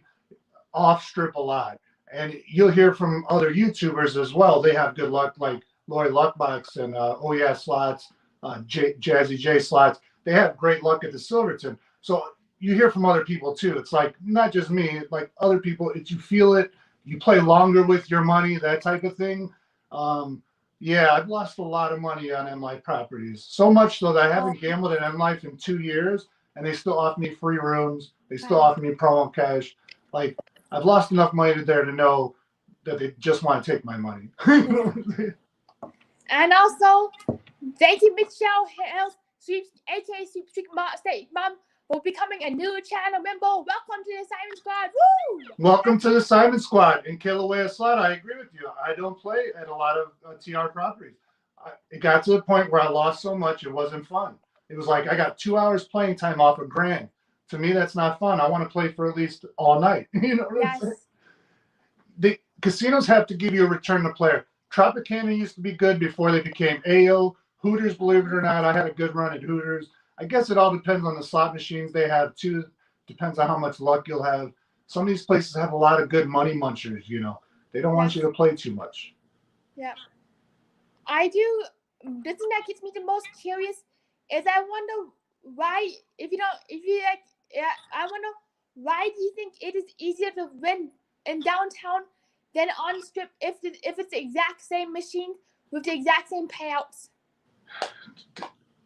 off strip a lot, and you'll hear from other YouTubers as well. They have good luck, like Lori Luckbox and Oh Yeah Slots, Jazzy J Slots. They have great luck at the Silverton. So you hear from other people too. It's like not just me, like other people. You feel it. You play longer with your money, that type of thing. I've lost a lot of money on M-Life properties. So much so that I haven't gambled at M-Life in 2 years, and they still offer me free rooms. They still offer me promo cash. Like I've lost enough money there to know that they just want to take my money. And also, thank you, Michelle Hales, aka Sweet Mom, for becoming a new channel member. Welcome to the Simon Squad. Woo! Welcome to the Simon Squad. And kill away a slot. I agree with you. I don't play at a lot of TR properties. It got to the point where I lost so much it wasn't fun. It was like I got 2 hours playing time off $1,000. To me, that's not fun. I want to play for at least all night. You know what I'm saying? The casinos have to give you a return to player. Tropicana used to be good before they became AO. Hooters, believe it or not, I had a good run at Hooters. I guess it all depends on the slot machines they have too. Depends on how much luck you'll have. some of these places have a lot of good money munchers, you know. They don't want you to play too much. Yeah. I do. The thing that gets me the most curious is I wonder why, if you like, yeah, I wonder why do you think it is easier to win in downtown than on strip if it's the exact same machine with the exact same payouts?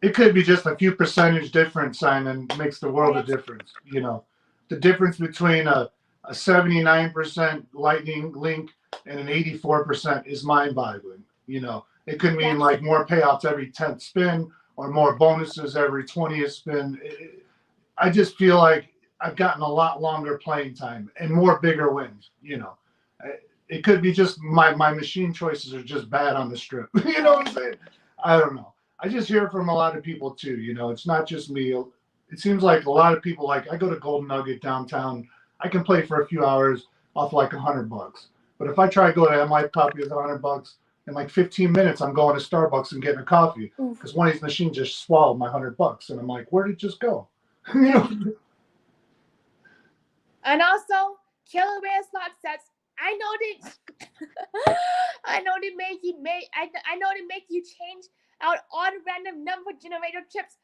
It could be just a few percentage difference, Simon, makes the world of difference. You know, the difference between a 79% lightning link and an 84% is mind-boggling. You know, it could mean like more payouts every 10th spin or more bonuses every 20th spin. I just feel like I've gotten a lot longer playing time and more bigger wins. You know, it could be just my machine choices are just bad on the strip. You know what I'm saying? I don't know. I just hear from a lot of people too. You know, it's not just me. It seems like a lot of people, like I go to Golden Nugget downtown. I can play for a few hours off like $100. But if I try to go to MI Puppy with $100, in like 15 minutes, I'm going to Starbucks and getting a coffee because one of these machines just swallowed my $100. And I'm like, where did it just go? You know? And also, Killer Bear Slot says, I know they make you change out all the random number generator chips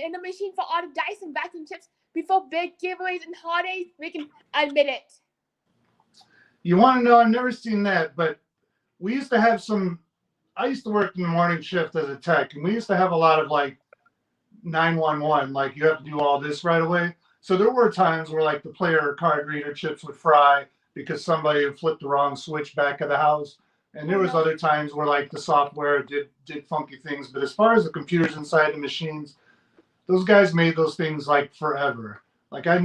in the machine for all the dice and vacuum chips before big giveaways and holidays. We can admit it. You want to know? I've never seen that, but we used to have I used to work in the morning shift as a tech, and we used to have a lot of like 911, like you have to do all this right away. So there were times where like the player card reader chips would fry because somebody had flipped the wrong switch back of the house. And there was other times where like the software did funky things. But as far as the computers inside the machines, those guys made those things like forever. Like we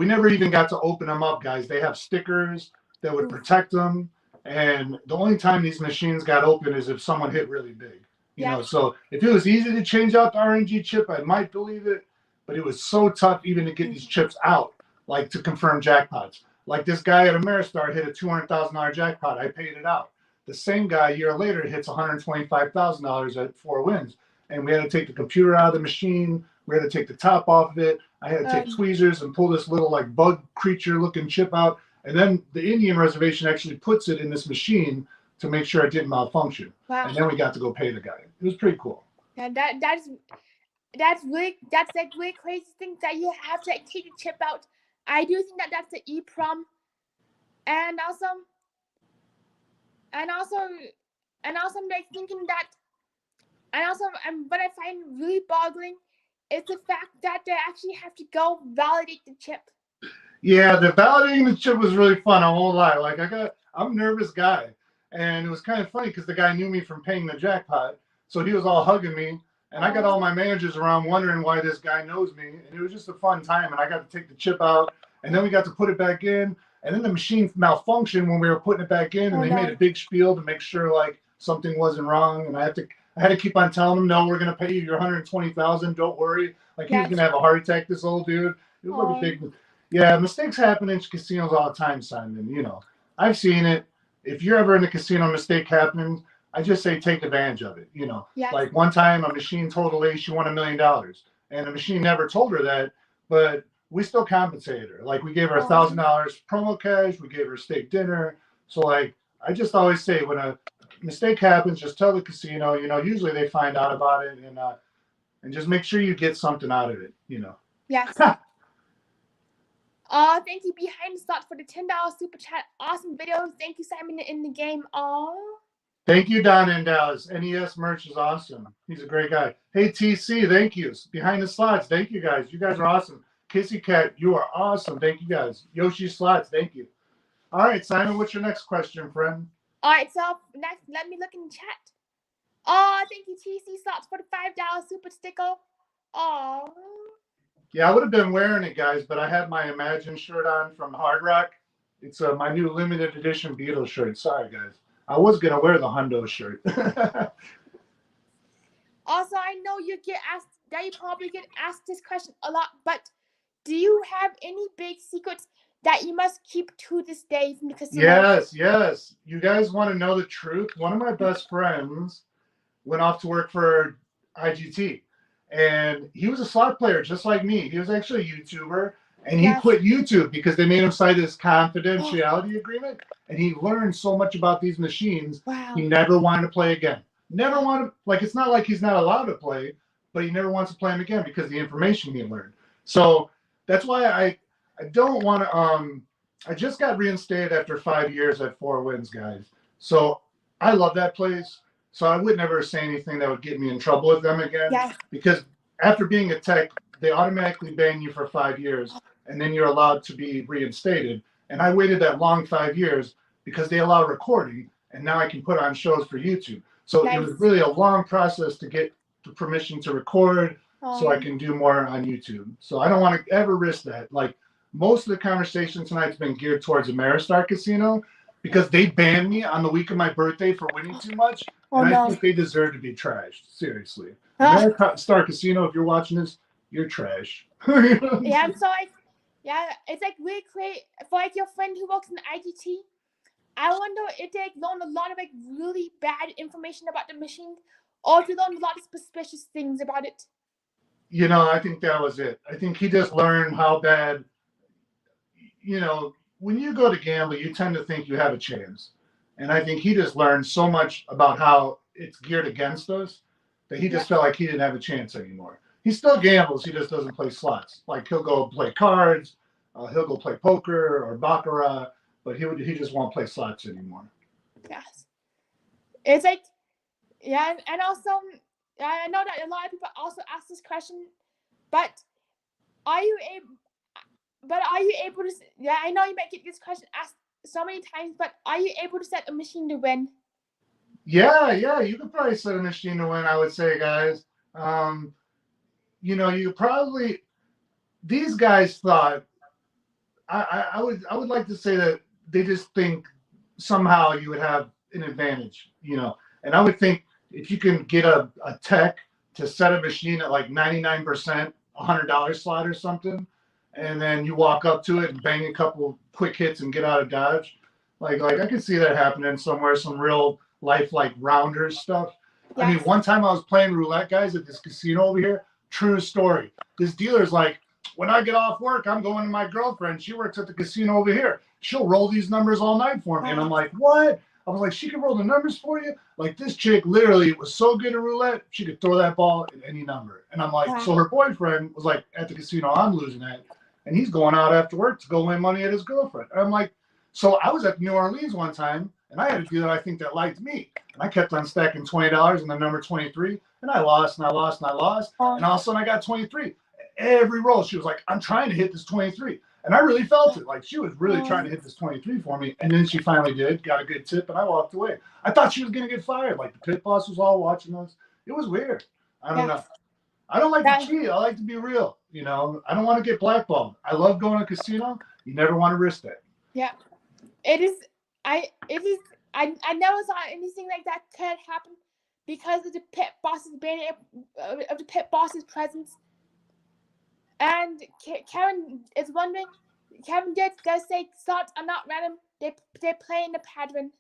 never even got to open them up, guys. They have stickers that would protect them. And the only time these machines got open is if someone hit really big. You know, so if it was easy to change out the RNG chip, I might believe it. But it was so tough even to get these chips out, like to confirm jackpots. Like this guy at Ameristar hit a $200,000 jackpot. I paid it out. The same guy a year later hits $125,000 at 4 wins. And we had to take the computer out of the machine. We had to take the top off of it. I had to take tweezers and pull this little like bug creature looking chip out. And then the Indian reservation actually puts it in this machine to make sure it didn't malfunction. Wow. And then we got to go pay the guy. It was pretty cool. Yeah, that's like really crazy thing that you have to like, take the chip out. I do think that's the EEPROM. And also I'm like thinking that, and also what I find really boggling is the fact that they actually have to go validate the chip. Yeah, the validating the chip was really fun. I won't lie. Like I'm a nervous guy. And it was kind of funny because the guy knew me from paying the jackpot. So he was all hugging me. And I got all my managers around wondering why this guy knows me. And it was just a fun time. And I got to take the chip out. And then we got to put it back in. And then the machine malfunctioned when we were putting it back in. And they made a big spiel to make sure like something wasn't wrong. And I had to keep on telling them, no, we're going to pay you your $120,000. Don't worry. Like he was going to have a heart attack, this old dude. It was like a big, yeah, mistakes happen in casinos all the time, Simon. You know, I've seen it. If you're ever in a casino, mistake happens, I just say take advantage of it. You know, like one time a machine told a lady she won $1 million, and the machine never told her that, but we still compensated her. Like we gave her $1,000 promo cash, we gave her a steak dinner. So like I just always say when a mistake happens, just tell the casino. You know, usually they find out about it, and just make sure you get something out of it. You know. Yes. Thank you, Behind the Slots, for the $10 super chat. Awesome videos. Thank you, Simon, in the game. Thank you, Don in Dallas. NES merch is awesome. He's a great guy. Hey, TC, thank you. Behind the Slots, thank you, guys. You guys are awesome. Kissy Cat, you are awesome. Thank you, guys. Yoshi Slots, thank you. All right, Simon, what's your next question, friend? All right, so next, let me look in the chat. Thank you, TC Slots, for the $5 super sticker. Yeah, I would have been wearing it, guys, but I had my Imagine shirt on from Hard Rock. It's my new limited edition Beatles shirt. Sorry, guys. I was going to wear the Hundo shirt. Also, I know you probably get asked this question a lot, but do you have any big secrets that you must keep to this day from the casino? Yes. You guys want to know the truth? One of my best friends went off to work for IGT. And he was a slot player just like me. He was actually a YouTuber. And he quit YouTube because they made him sign this confidentiality agreement. And he learned so much about these machines. Wow. He never wanted to play again. Never wanted, like, it's not like he's not allowed to play, but he never wants to play them again because of the information he learned. So that's why I don't want to, I just got reinstated after 5 years at 4 wins, guys. So I love that place. So I would never say anything that would get me in trouble with them again. Yes. Because after being a tech, they automatically ban you for 5 years, and then you're allowed to be reinstated. And I waited that long 5 years because they allow recording, and now I can put on shows for YouTube. So it was really a long process to get the permission to record so I can do more on YouTube. So I don't want to ever risk that. Like, most of the conversation tonight's been geared towards Ameristar Casino because they banned me on the week of my birthday for winning too much. And I think they deserve to be trashed. Seriously. Ameristar Casino, if you're watching this, you're trash. Yeah, so like, yeah, it's like really great for like your friend who works in IGT. I wonder if they learn a lot of like really bad information about the machine, or if they learn a lot of suspicious things about it. You know, I think that was it. I think he just learned how bad, you know, when you go to gamble, you tend to think you have a chance. And I think he just learned so much about how it's geared against us that he just felt like he didn't have a chance anymore. He still gambles, he just doesn't play slots. Like, he'll go play cards, he'll go play poker or baccarat, but he just won't play slots anymore. Yes. It's like, yeah, and also, I know that a lot of people also ask this question, but are you able to, yeah, I know you might get this question asked so many times, but are you able to set a machine to win? Yeah, you could probably set a machine to win, I would say, guys. You know, you probably, these guys thought, I would like to say that they just think somehow you would have an advantage, you know. And I would think if you can get a tech to set a machine at like 99%, $100 slot or something, and then you walk up to it and bang a couple quick hits and get out of dodge, like I could see that happening somewhere, some real life like rounders stuff. Yes. I mean, one time I was playing roulette, guys, at this casino over here. True story. This dealer's like, when I get off work, I'm going to my girlfriend. She works at the casino over here. She'll roll these numbers all night for me. And I'm like, what? I was like, she can roll the numbers for you? Like, this chick literally was so good at roulette, she could throw that ball at any number. And I'm like, so her boyfriend was like, at the casino I'm losing at, and he's going out after work to go win money at his girlfriend. And I'm like, so I was at New Orleans one time, and I had a dealer I think that liked me. And I kept on stacking $20 in the number 23, and I lost, and I lost, and I lost. And all of a sudden I got 23. Every roll, she was like, I'm trying to hit this 23. And I really felt it. Like, she was really trying to hit this 23 for me. And then she finally did, got a good tip, and I walked away. I thought she was going to get fired. Like, the pit boss was all watching us. It was weird. I don't know. I don't like to cheat. I like to be real. You know, I don't want to get blackballed. I love going to a casino. You never want to risk that. Yeah. I never saw anything like that could happen because of the pit boss's presence. And Kevin is wondering, Kevin does say slots are not random. They play in the pattern.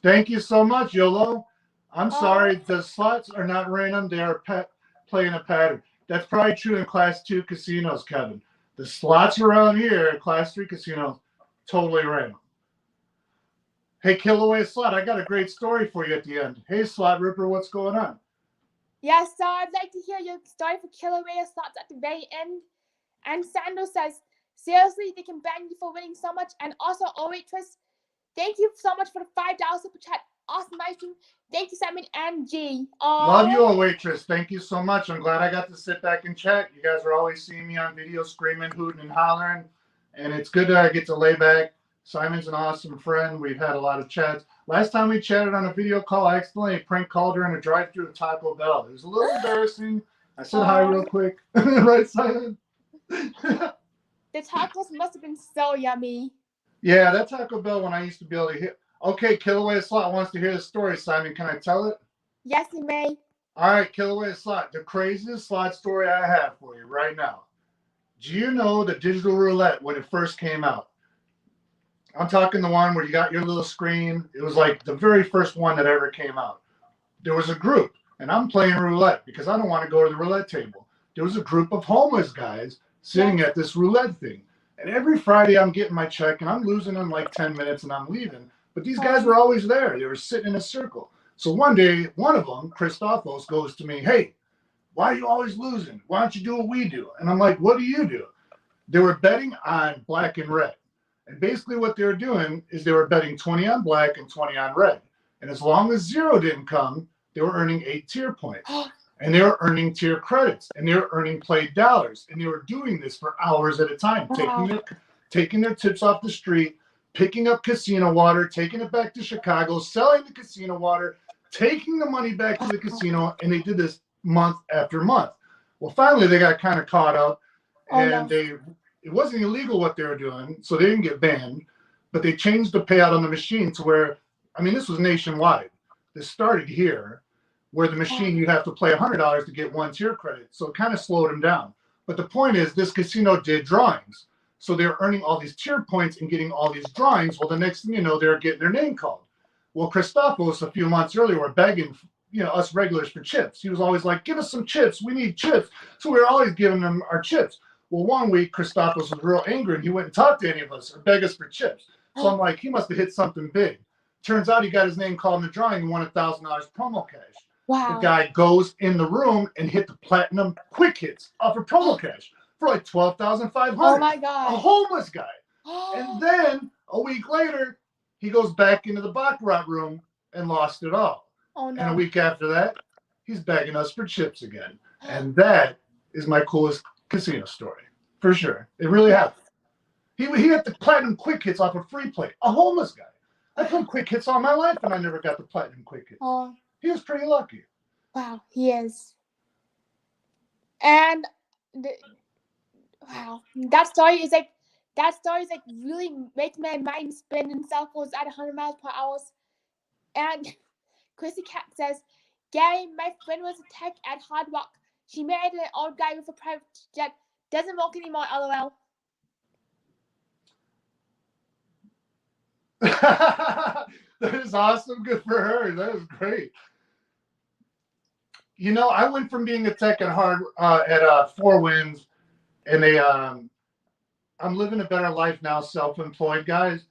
Thank you so much, YOLO. I'm sorry, the slots are not random. They are playing a pattern. That's probably true in Class 2 casinos, Kevin. The slots around here, Class 3 casinos, totally random. Hey, Kiloway Slot, I got a great story for you at the end. Hey, Slot Ripper, what's going on? Yes, so I'd like to hear your story for Kiloway Slots at the very end. And Sandro says, seriously, they can ban you for winning so much. And also, Waitress, thank you so much for the $5 super chat. Awesome live stream. Thank you, Simon and G. Love you, Waitress. Thank you so much. I'm glad I got to sit back and chat. You guys are always seeing me on video screaming, hooting, and hollering. And it's good that I get to lay back. Simon's an awesome friend. We've had a lot of chats. Last time we chatted on a video call, I accidentally prank called her in a drive-thru at Taco Bell. It was a little embarrassing. I said hi real quick. Right, Simon? The tacos must have been so yummy. Yeah, that Taco Bell when I used to be able to hear. Okay, Kiloway Slot wants to hear the story, Simon. Can I tell it? Yes, you may. All right, Kiloway Slot. The craziest slot story I have for you right now. Do you know the digital roulette when it first came out? I'm talking the one where you got your little screen. It was like the very first one that ever came out. There was a group, and I'm playing roulette because I don't want to go to the roulette table. There was a group of homeless guys sitting at this roulette thing. And every Friday I'm getting my check and I'm losing in like 10 minutes and I'm leaving. But these guys were always there. They were sitting in a circle. So one day, one of them, Christophos, goes to me, hey, why are you always losing? Why don't you do what we do? And I'm like, what do you do? They were betting on black and red. And basically what they were doing is they were betting 20 on black and 20 on red. And as long as zero didn't come, they were earning 8 tier points. And they were earning tier credits. And they were earning played dollars. And they were doing this for hours at a time, taking their tips off the street, picking up casino water, taking it back to Chicago, selling the casino water, taking the money back to the casino. And they did this month after month. Well, finally, they got kind of caught up. And it wasn't illegal what they were doing, so they didn't get banned, but they changed the payout on the machine to where, I mean, this was nationwide. This started here, where the machine, you have to play $100 to get 1 tier credit. So it kind of slowed them down. But the point is, this casino did drawings. So they're earning all these tier points and getting all these drawings. Well, the next thing you know, they're getting their name called. Well, Christophos, a few months earlier, were begging us regulars for chips. He was always like, give us some chips. We need chips. So we were always giving them our chips. Well, one week, Christophos was real angry, and he wouldn't talk to any of us or beg us for chips. So I'm like, he must have hit something big. Turns out he got his name called in the drawing and won $1,000 promo cash. Wow. The guy goes in the room and hit the platinum quick hits off of promo cash for like $12,500. Oh, my God. A homeless guy. And then a week later, he goes back into the baccarat room and lost it all. Oh, no. And a week after that, he's begging us for chips again. And that is my coolest casino story, for sure. It really happened. He hit the platinum quick hits off a free play. A homeless guy. I played quick hits all my life, and I never got the platinum quick hits. He was pretty lucky. Wow, he is. And wow, that story is like really making my mind spin in circles at 100 miles per hour. And Chrissy Cat says, Gary, my friend was a tech at Hard Rock. She married an old guy with a private jet. Doesn't work anymore, LOL. That is awesome. Good for her. That is great. You know, I went from being a tech at Four Winds, and I'm living a better life now, self-employed, guys.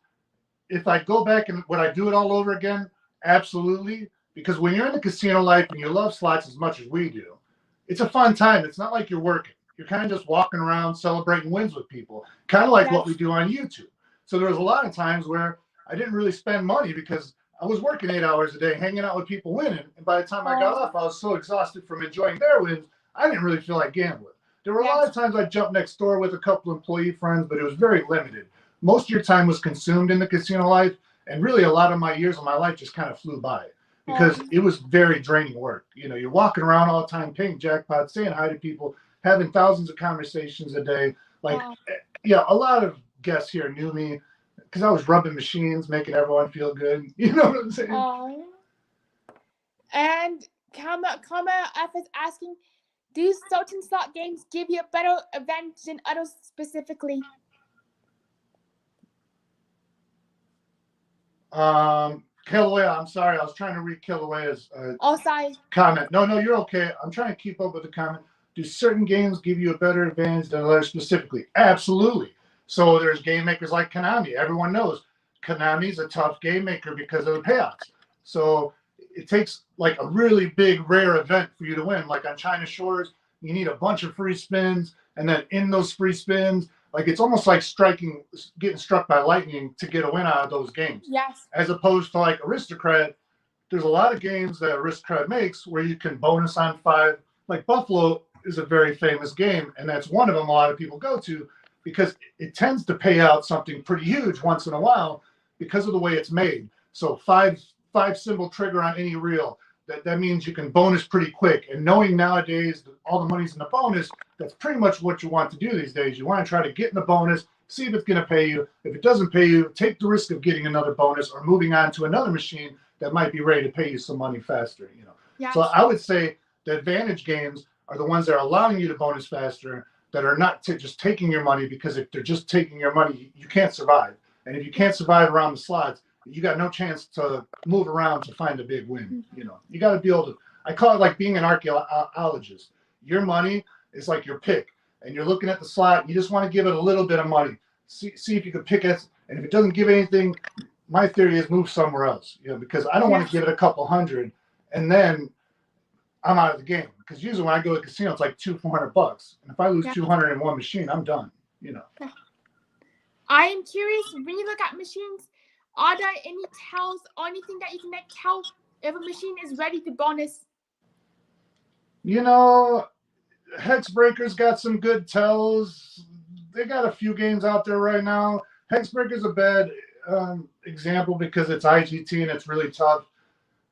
If I go back and would I do it all over again? Absolutely. Because when you're in the casino life and you love slots as much as we do, it's a fun time. It's not like you're working. You're kind of just walking around celebrating wins with people, kind of like what we do on YouTube. So there was a lot of times where I didn't really spend money because I was working 8 hours a day, hanging out with people winning. And by the time I got off, I was so exhausted from enjoying their wins, I didn't really feel like gambling. There were a lot of times I jumped next door with a couple employee friends, but it was very limited. Most of your time was consumed in the casino life, and really a lot of my years of my life just kind of flew by because it was very draining work. You know, you're walking around all the time, paying jackpots, saying hi to people, having thousands of conversations a day. Like, a lot of guests here knew me because I was rubbing machines, making everyone feel good. You know what I'm saying? And Kama F is asking, do certain slot games give you a better advantage than others specifically? Kilauea, I'm sorry. I was trying to read Kilauea's sorry. comment. No, you're okay. I'm trying to keep up with the comment. Do certain games give you a better advantage than others specifically? Absolutely. So there's game makers like Konami. Everyone knows Konami's a tough game maker because of the payouts. So it takes like a really big, rare event for you to win. Like on China Shores, you need a bunch of free spins. And then in those free spins, like it's almost like getting struck by lightning to get a win out of those games. Yes. As opposed to like Aristocrat, there's a lot of games that Aristocrat makes where you can bonus on 5. Like Buffalo is a very famous game, and that's one of them a lot of people go to because it tends to pay out something pretty huge once in a while because of the way it's made. So 5 symbol trigger on any reel. That means you can bonus pretty quick. And knowing nowadays that all the money's in the bonus, that's pretty much what you want to do these days. You want to try to get in the bonus, see if it's going to pay you. If it doesn't pay you, take the risk of getting another bonus or moving on to another machine that might be ready to pay you some money faster. You know. Yes. So I would say the advantage games are the ones that are allowing you to bonus faster, that are not just taking your money, because if they're just taking your money, you can't survive. And if you can't survive around the slots, you got no chance to move around to find a big win. You know, you got to be able to, I call it like being an archaeologist. Your money is like your pick. and you're looking at the slot, you just want to give it a little bit of money. See if you can pick it, and if it doesn't give anything, my theory is move somewhere else, because I don't want to give it a couple hundred and then I'm out of the game. Because usually when I go to the casino, it's like $400, and if I lose 200 in one machine, I'm done. I am curious, when you look at machines, are there any tells or anything that you can tell if a machine is ready to bonus? Hexbreaker's got some good tells. They got a few games out there right now. Hexbreaker's a bad example because it's IGT and it's really tough.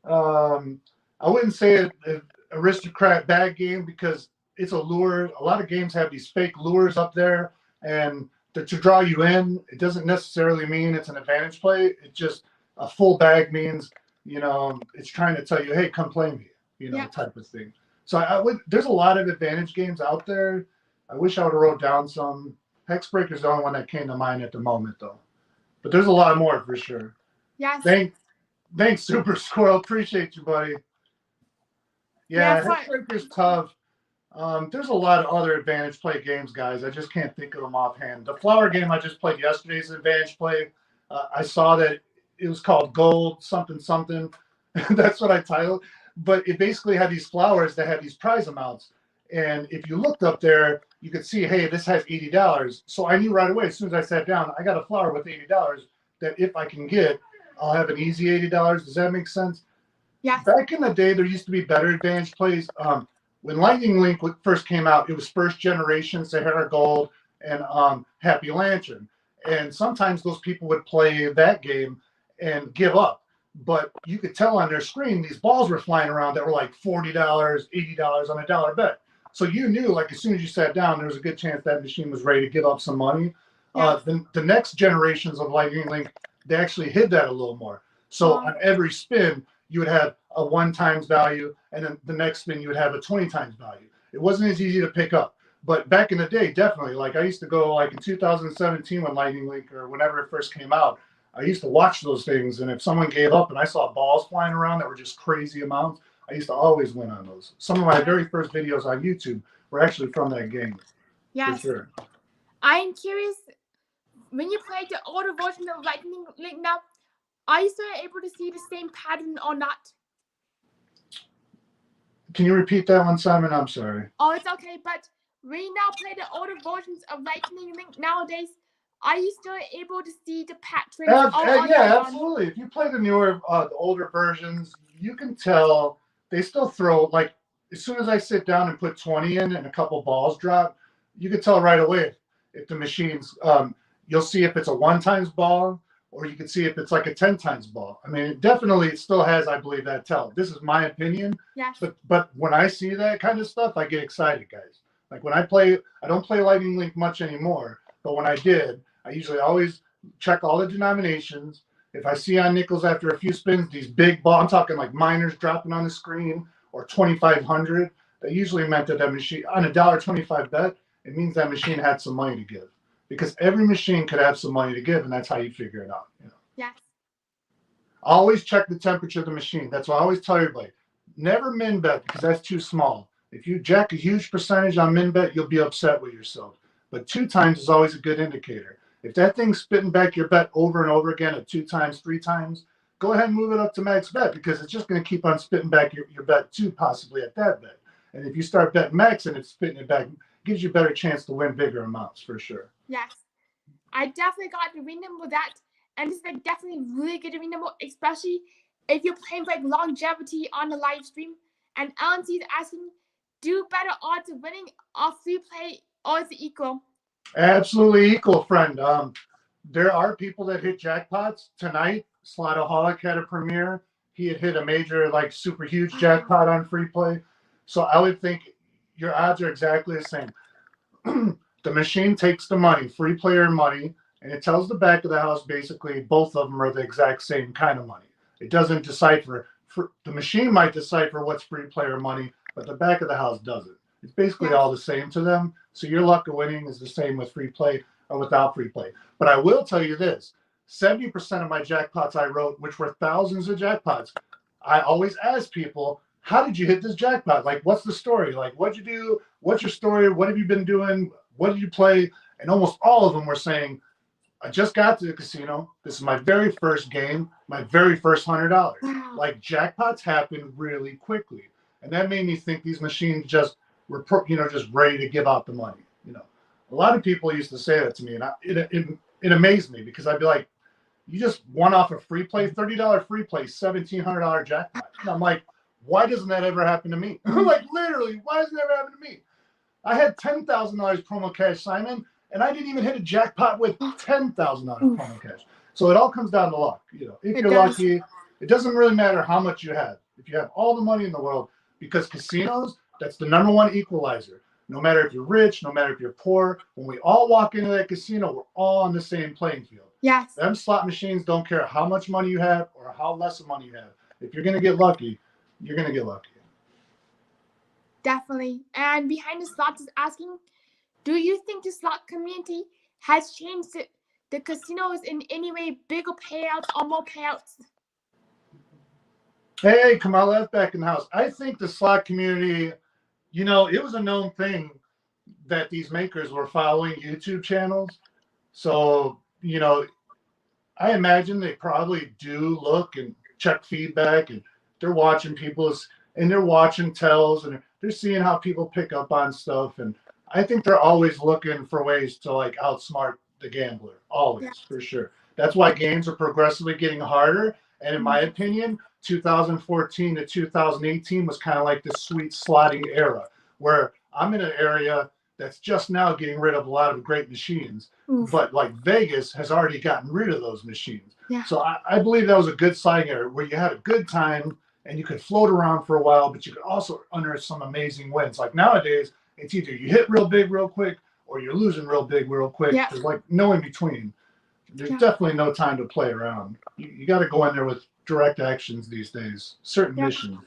I wouldn't say an Aristocrat bad game because it's a lure. A lot of games have these fake lures up there, and to draw you in, it doesn't necessarily mean it's an advantage play. It's just a full bag means, it's trying to tell you, hey, come play me, type of thing. So there's a lot of advantage games out there. I wish I would have wrote down some. Hexbreaker's the only one that came to mind at the moment, though. But there's a lot more for sure. Yes. Thanks, Super Squirrel. Appreciate you, buddy. Yeah, Hexbreaker's tough. There's a lot of other advantage play games, guys. I just can't think of them offhand. The flower game I just played yesterday is an advantage play. I saw that it was called Gold something something. That's what I titled. But it basically had these flowers that had these prize amounts. And if you looked up there, you could see, hey, this has $80. So I knew right away, as soon as I sat down, I got a flower with $80 that if I can get, I'll have an easy $80. Does that make sense? Yeah. Back in the day, there used to be better advantage plays. When Lightning Link first came out, it was first generation, Sahara Gold, and Happy Lantern. And sometimes those people would play that game and give up. But you could tell on their screen, these balls were flying around that were like $40, $80 on a dollar bet. So you knew, like, as soon as you sat down, there was a good chance that machine was ready to give up some money. Yeah. The next generations of Lightning Link, they actually hid that a little more. So on every spin, you would have a 1 times value, and then the next spin, you would have a 20 times value. It wasn't as easy to pick up. But back in the day, definitely, like I used to go, like in 2017 when Lightning Link or whenever it first came out, I used to watch those things, and if someone gave up and I saw balls flying around that were just crazy amounts, I used to always win on those. Some of my very first videos on YouTube were actually from that game. Yes. For sure. I am curious, when you play the older version of Lightning Link now, are you still able to see the same pattern or not? Can you repeat that one, Simon? I'm sorry. Oh, it's okay, but when you now play the older versions of Lightning Link nowadays, are you still able to see the patterns? Yeah, absolutely. If you play the newer, the older versions, you can tell they still throw, like, as soon as I sit down and put 20 in and a couple balls drop, you can tell right away if the machine's, you'll see if it's a 1 times ball, or you can see if it's like a 10 times ball. I mean, it still has, I believe, that tell. This is my opinion. Yes. But when I see that kind of stuff, I get excited, guys. Like when I don't play Lightning Link much anymore, but when I did, I usually always check all the denominations. If I see on nickels after a few spins, these big balls, I'm talking like minors dropping on the screen, or 2,500, that usually meant that machine, on a $1.25 bet, it means that machine had some money to give. Because every machine could have some money to give, and that's how you figure it out. Yes. Always check the temperature of the machine. That's what I always tell everybody. Never min bet, because that's too small. If you jack a huge percentage on min bet, you'll be upset with yourself. But 2 times is always a good indicator. If that thing's spitting back your bet over and over again at 2 times, 3 times, go ahead and move it up to max bet, because it's just going to keep on spitting back your bet too, possibly at that bet. And if you start betting max and it's spitting it back, it gives you a better chance to win bigger amounts for sure. Yes. I definitely got the reading with that. And it's like definitely really good reading, especially if you're playing for like longevity on the live stream. And LNC is asking, do better odds of winning off free play, or is it equal? Absolutely equal, friend. There are people that hit jackpots tonight. Slotaholic had a premiere. He had hit a major, like, super huge jackpot on free play. So I would think your odds are exactly the same. The machine takes the money, free player money, and it tells the back of the house basically both of them are the exact same kind of money. It doesn't decipher. The machine might decipher what's free player money, but the back of the house doesn't. It's basically all the same to them. So your luck of winning is the same with free play or without free play. But I will tell you this, 70% of my jackpots I wrote, which were thousands of jackpots, I always ask people, how did you hit this jackpot? Like, what's the story? Like, what'd you do? What's your story? What have you been doing? what did you play? And almost all of them were saying, I just got to the casino. This is my very first game, my very first $100. Wow. Like jackpots happen really quickly, and that made me think these machines just were, just ready to give out the money. A lot of people used to say that to me, and it amazed me because I'd be like, "You just won off a free play, $30 free play, $1,700 jackpot," and I'm like, "Why doesn't that ever happen to me?" Like literally, why doesn't that ever happen to me? I had $10,000 promo cash, Simon. And I didn't even hit a jackpot with $10,000 promo cash. So it all comes down to luck. If you're lucky, it doesn't really matter how much you have. If you have all the money in the world, because casinos, that's the #1 equalizer. No matter if you're rich, no matter if you're poor, when we all walk into that casino, we're all on the same playing field. Yes. Them slot machines don't care how much money you have or how less money you have. If you're going to get lucky, you're going to get lucky. Definitely. And Behind the Slots is asking, do you think the slot community has changed the casinos in any way, bigger payouts or more payouts? Hey, Kamala, back in the house. I think the slot community, it was a known thing that these makers were following YouTube channels. So, I imagine they probably do look and check feedback, and they're watching and they're watching tells, and they're seeing how people pick up on stuff. And I think they're always looking for ways to outsmart the gambler, always, for sure. That's why games are progressively getting harder. And in my opinion, 2014 to 2018 was kind of like the sweet slotting era, where I'm in an area that's just now getting rid of a lot of great machines. But like Vegas has already gotten rid of those machines. Yeah. So I believe that was a good slotting era where you had a good time and you could float around for a while, but you could also unearth some amazing wins. Like nowadays, it's either you hit real big real quick or you're losing real big real quick. Yeah. There's no in between. There's definitely no time to play around. You got to go in there with direct actions these days. Certain missions,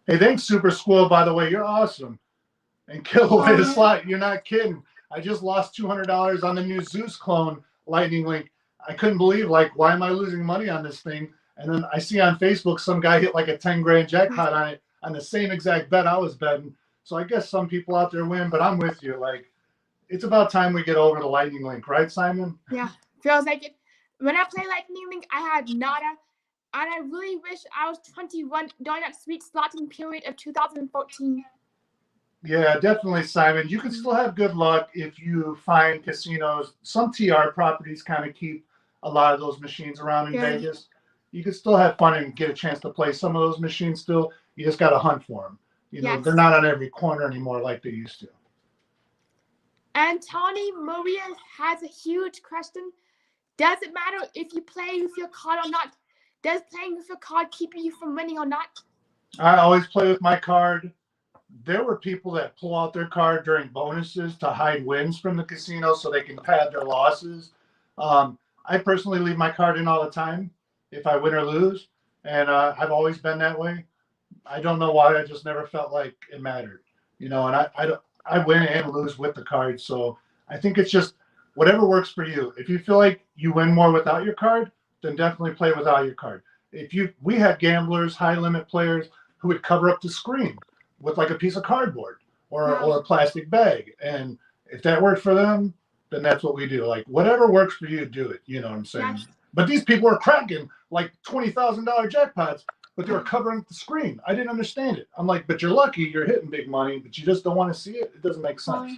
Hey, thanks, Super Squirrel, by the way. You're awesome. And kill away the slot. You're not kidding. I just lost $200 on the new Zeus clone Lightning Link. I couldn't believe, why am I losing money on this thing? And then I see on Facebook some guy hit a 10 grand jackpot on it on the same exact bet I was betting. So I guess some people out there win, but I'm with you. It's about time we get over the Lightning Link, right, Simon? Yeah, feels like it. When I play Lightning Link, I had nada, and I really wish I was 21 during that sweet slotting period of 2014. Yeah, definitely, Simon. You can still have good luck if you find casinos. Some TR properties kind of keep a lot of those machines around in Vegas. You can still have fun and get a chance to play some of those machines still. You just got to hunt for them. They're not on every corner anymore like they used to. And Tony Maria has a huge question. Does it matter if you play with your card or not? Does playing with your card keep you from winning or not? I always play with my card. There were people that pull out their card during bonuses to hide wins from the casino so they can pad their losses. I personally leave my card in all the time if I win or lose, and I've always been that way. I don't know why. I just never felt like it mattered, and I win and lose with the card. So I think it's just whatever works for you. If you feel like you win more without your card, then definitely play without your card. We had gamblers, high limit players who would cover up the screen with a piece of cardboard or a plastic bag. And if that worked for them, then that's what we do. Whatever works for you, do it. You know what I'm saying? Yes. But these people are cracking $20,000 jackpots, but they were covering the screen. I didn't understand it. I'm like, but you're lucky, you're hitting big money, but you just don't want to see it. It doesn't make sense.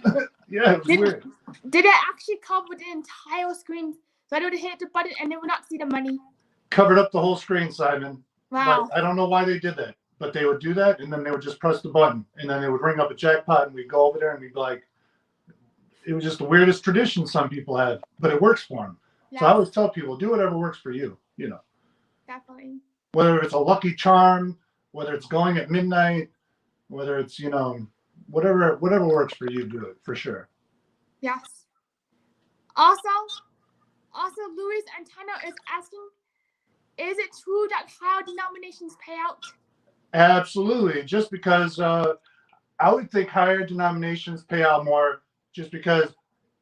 Yeah, it was weird. Did it actually cover the entire screen so I would hit the button and they would not see the money? Covered up the whole screen, Simon. Wow. But I don't know why they did that, but they would do that, and then they would just press the button, and then they would ring up a jackpot, and we'd go over there, and we'd be like, it was just the weirdest tradition some people had, but it works for them. Yes. So I always tell people, do whatever works for you, Definitely. Whether it's a lucky charm, whether it's going at midnight, whether it's, whatever works for you, do it, for sure. Yes. Also, Luis Antenna is asking, is it true that higher denominations pay out? Absolutely. Just because I would think higher denominations pay out more just because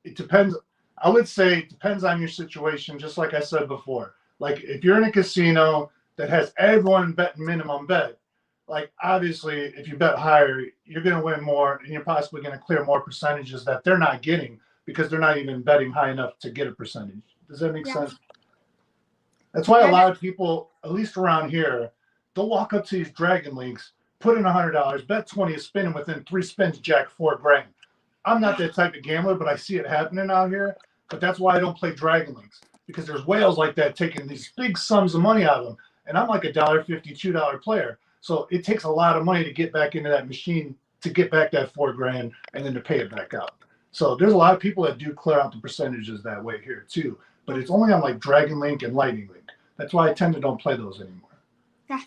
it depends. I would say it depends on your situation, just like I said before. If you're in a casino that has everyone betting minimum bet, like obviously if you bet higher, you're going to win more, and you're possibly going to clear more percentages that they're not getting because they're not even betting high enough to get a percentage. Does that make sense? That's why a lot of people, at least around here, they'll walk up to these Dragon Links, put in $100, bet 20 a spin, and within 3 spins, jack $4,000. I'm not that type of gambler, but I see it happening out here. But that's why I don't play Dragon Links, because there's whales like that taking these big sums of money out of them, and I'm like $1.50, $2 player. So it takes a lot of money to get back into that machine to get back that $4,000 and then to pay it back out. So there's a lot of people that do clear out the percentages that way here too, but it's only on like Dragon Link and Lightning Link. That's why I tend to don't play those anymore. Yes.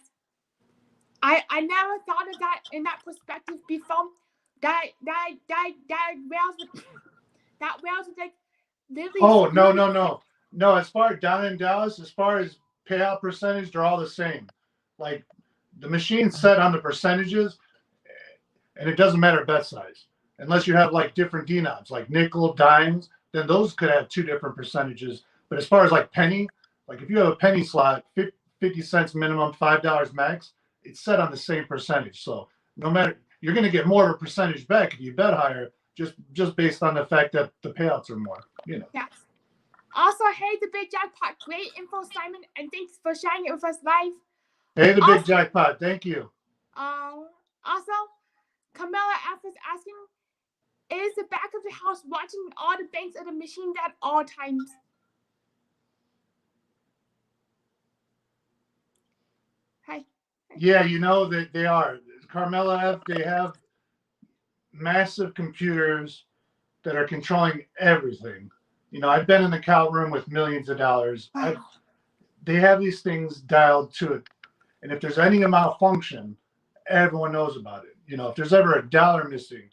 I never thought of that in that perspective before. That whales would like literally. Oh no! As far down in Dallas, as far as payout percentage, they're all the same. Like the machine's set on the percentages, and it doesn't matter bet size unless you have like different denobs, like nickel, dimes. Then those could have 2 different percentages. But as far as like penny, like if you have a penny slot, 50 cents minimum, $5 max, it's set on the same percentage. So no matter, you're going to get more of a percentage back if you bet higher, just based on the fact that the payouts are more. You know. Yes. Also, hey, the big jackpot, great info, Simon, and thanks for sharing it with us live. Hey, the big jackpot, thank you. Also, Camilla F is asking, is the back of the house watching all the banks of the machines at all times? Hi. Yeah, you know that they are. Carmela F, they have massive computers that are controlling everything. You know, I've been in the count room with millions of dollars. They have these things dialed to it. And if there's any malfunction, everyone knows about it. You know, if there's ever $1 missing,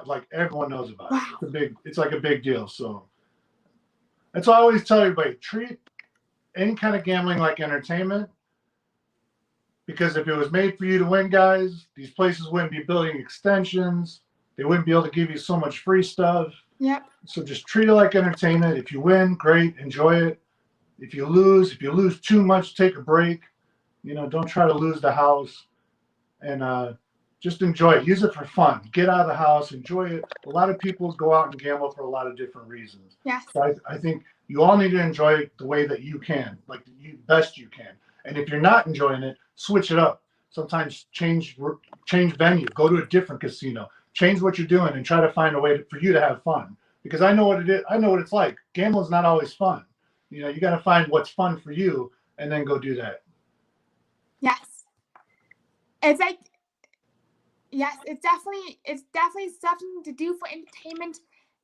like everyone knows about it. It's like a big deal. So that's why I always tell everybody, treat any kind of gambling like entertainment. Because if it was made for you to win, guys, these places wouldn't be building extensions. They wouldn't be able to give you so much free stuff. Yep. So just treat it like entertainment. If you win, great, enjoy it. If you lose too much, take a break. You know, don't try to lose the house. And just enjoy it. Use it for fun. Get out of the house, enjoy it. A lot of people go out and gamble for a lot of different reasons. Yes. So I think you all need to enjoy it the way that you can, like the best you can. And if you're not enjoying it, switch it up. Sometimes change venue. Go to a different casino. Change what you're doing and try to find a way for you to have fun. Because I know what it is. I know what it's like. Gambling's not always fun. You know, you got to find what's fun for you and then go do that. Yes. It's like, yes, it's definitely something to do for entertainment,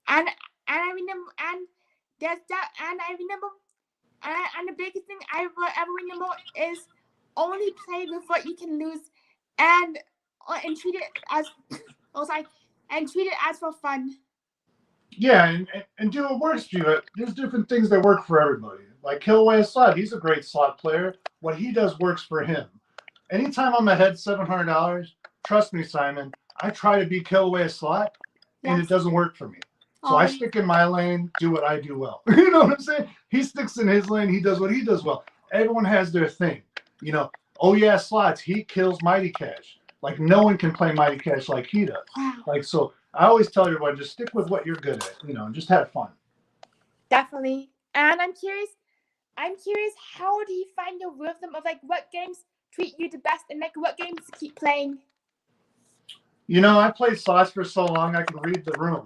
and I remember, and there's that, and I remember, and the biggest thing I ever remember is only play with what you can lose, and treat it as, and treat it as for fun. Yeah, and do what works for you. There's different things that work for everybody. Like Killaway Slot, he's a great slot player. What he does works for him. Anytime I'm ahead $700, trust me, Simon, I try to be Killaway Slot, and it doesn't work for me. So I stick in my lane, do what I do well. You know what I'm saying? He sticks in his lane, he does what he does well. Everyone has their thing. You know, oh yeah, slots, he kills Mighty Cash. Like no one can play Mighty Cash like he does. Like so I always tell everyone, just stick with what you're good at, you know, and just have fun. Definitely. And I'm curious, how do you find your rhythm of like what games treat you the best and like what games to keep playing? You know, I played slots for so long I can read the room.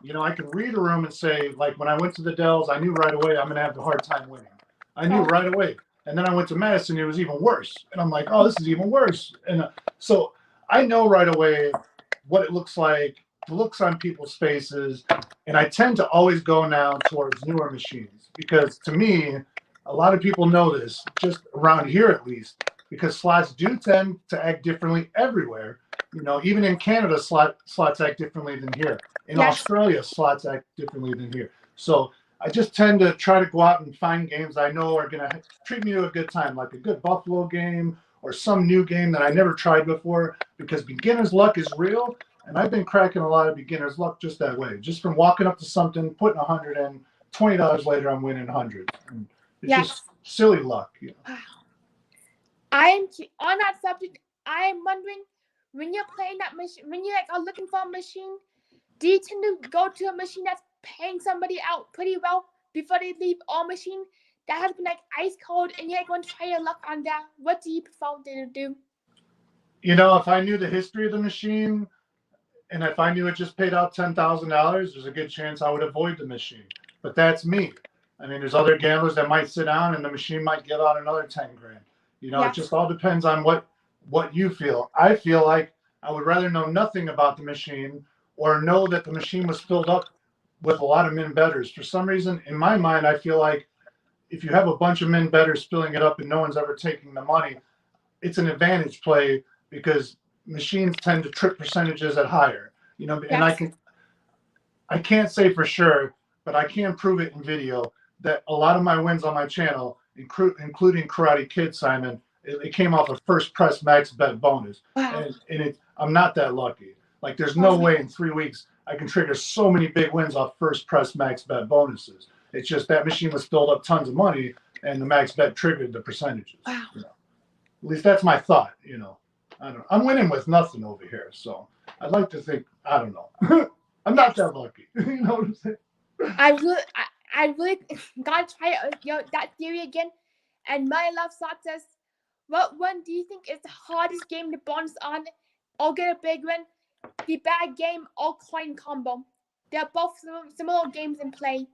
You know, I can read a room and say, like when I went to the Dells, I knew right away I'm gonna have a hard time winning. I knew right away. And then I went to Madison, it was even worse. And I'm like, oh, this is even worse. And so I know right away what it looks like, the looks on people's faces. And I tend to always go now towards newer machines because to me, a lot of people know this, just around here at least, because slots do tend to act differently everywhere. You know, even in Canada, slots act differently than here. In Australia, slots act differently than here. So I just tend to try to go out and find games I know are going to treat me to a good time, like a good Buffalo game or some new game that I never tried before, because beginner's luck is real. And I've been cracking a lot of beginner's luck just that way, just from walking up to something, putting 100 in, $20 later, I'm winning 100. It's just silly luck. You know? I am on that subject. I'm wondering, when you're playing that machine, when you are looking for a machine, do you tend to go to a machine that's paying somebody out pretty well before they leave, or a machine that has been ice cold and you're going to try your luck on that? What do you prefer to do? If I knew the history of the machine, and if I knew it just paid out $10,000, there's a good chance I would avoid the machine. But that's me. I mean, there's other gamblers that might sit down and the machine might give out another 10 grand. It just all depends on what you feel. I feel like I would rather know nothing about the machine or know that the machine was filled up with a lot of min bettors. For some reason, in my mind, I feel like if you have a bunch of min bettors filling it up and no one's ever taking the money, it's an advantage play because machines tend to trip percentages at higher. And I can't say for sure, but I can prove it in video that a lot of my wins on my channel, including Karate Kid, Simon, it came off a first press max bet bonus. Wow. And I'm not that lucky. Like, there's no way in 3 weeks I can trigger so many big wins off first press max bet bonuses. It's just that machine was filled up tons of money and the max bet triggered the percentages. Wow. At least that's my thought. I don't know. I'm winning with nothing over here, so I'd like to think, I don't know. I'm not that lucky. You know what I'm saying? I really gotta try that theory again. And my love slot says, what one do you think is the hardest game to bonus on or get a big win? The bad game or coin combo? They're both similar games in play.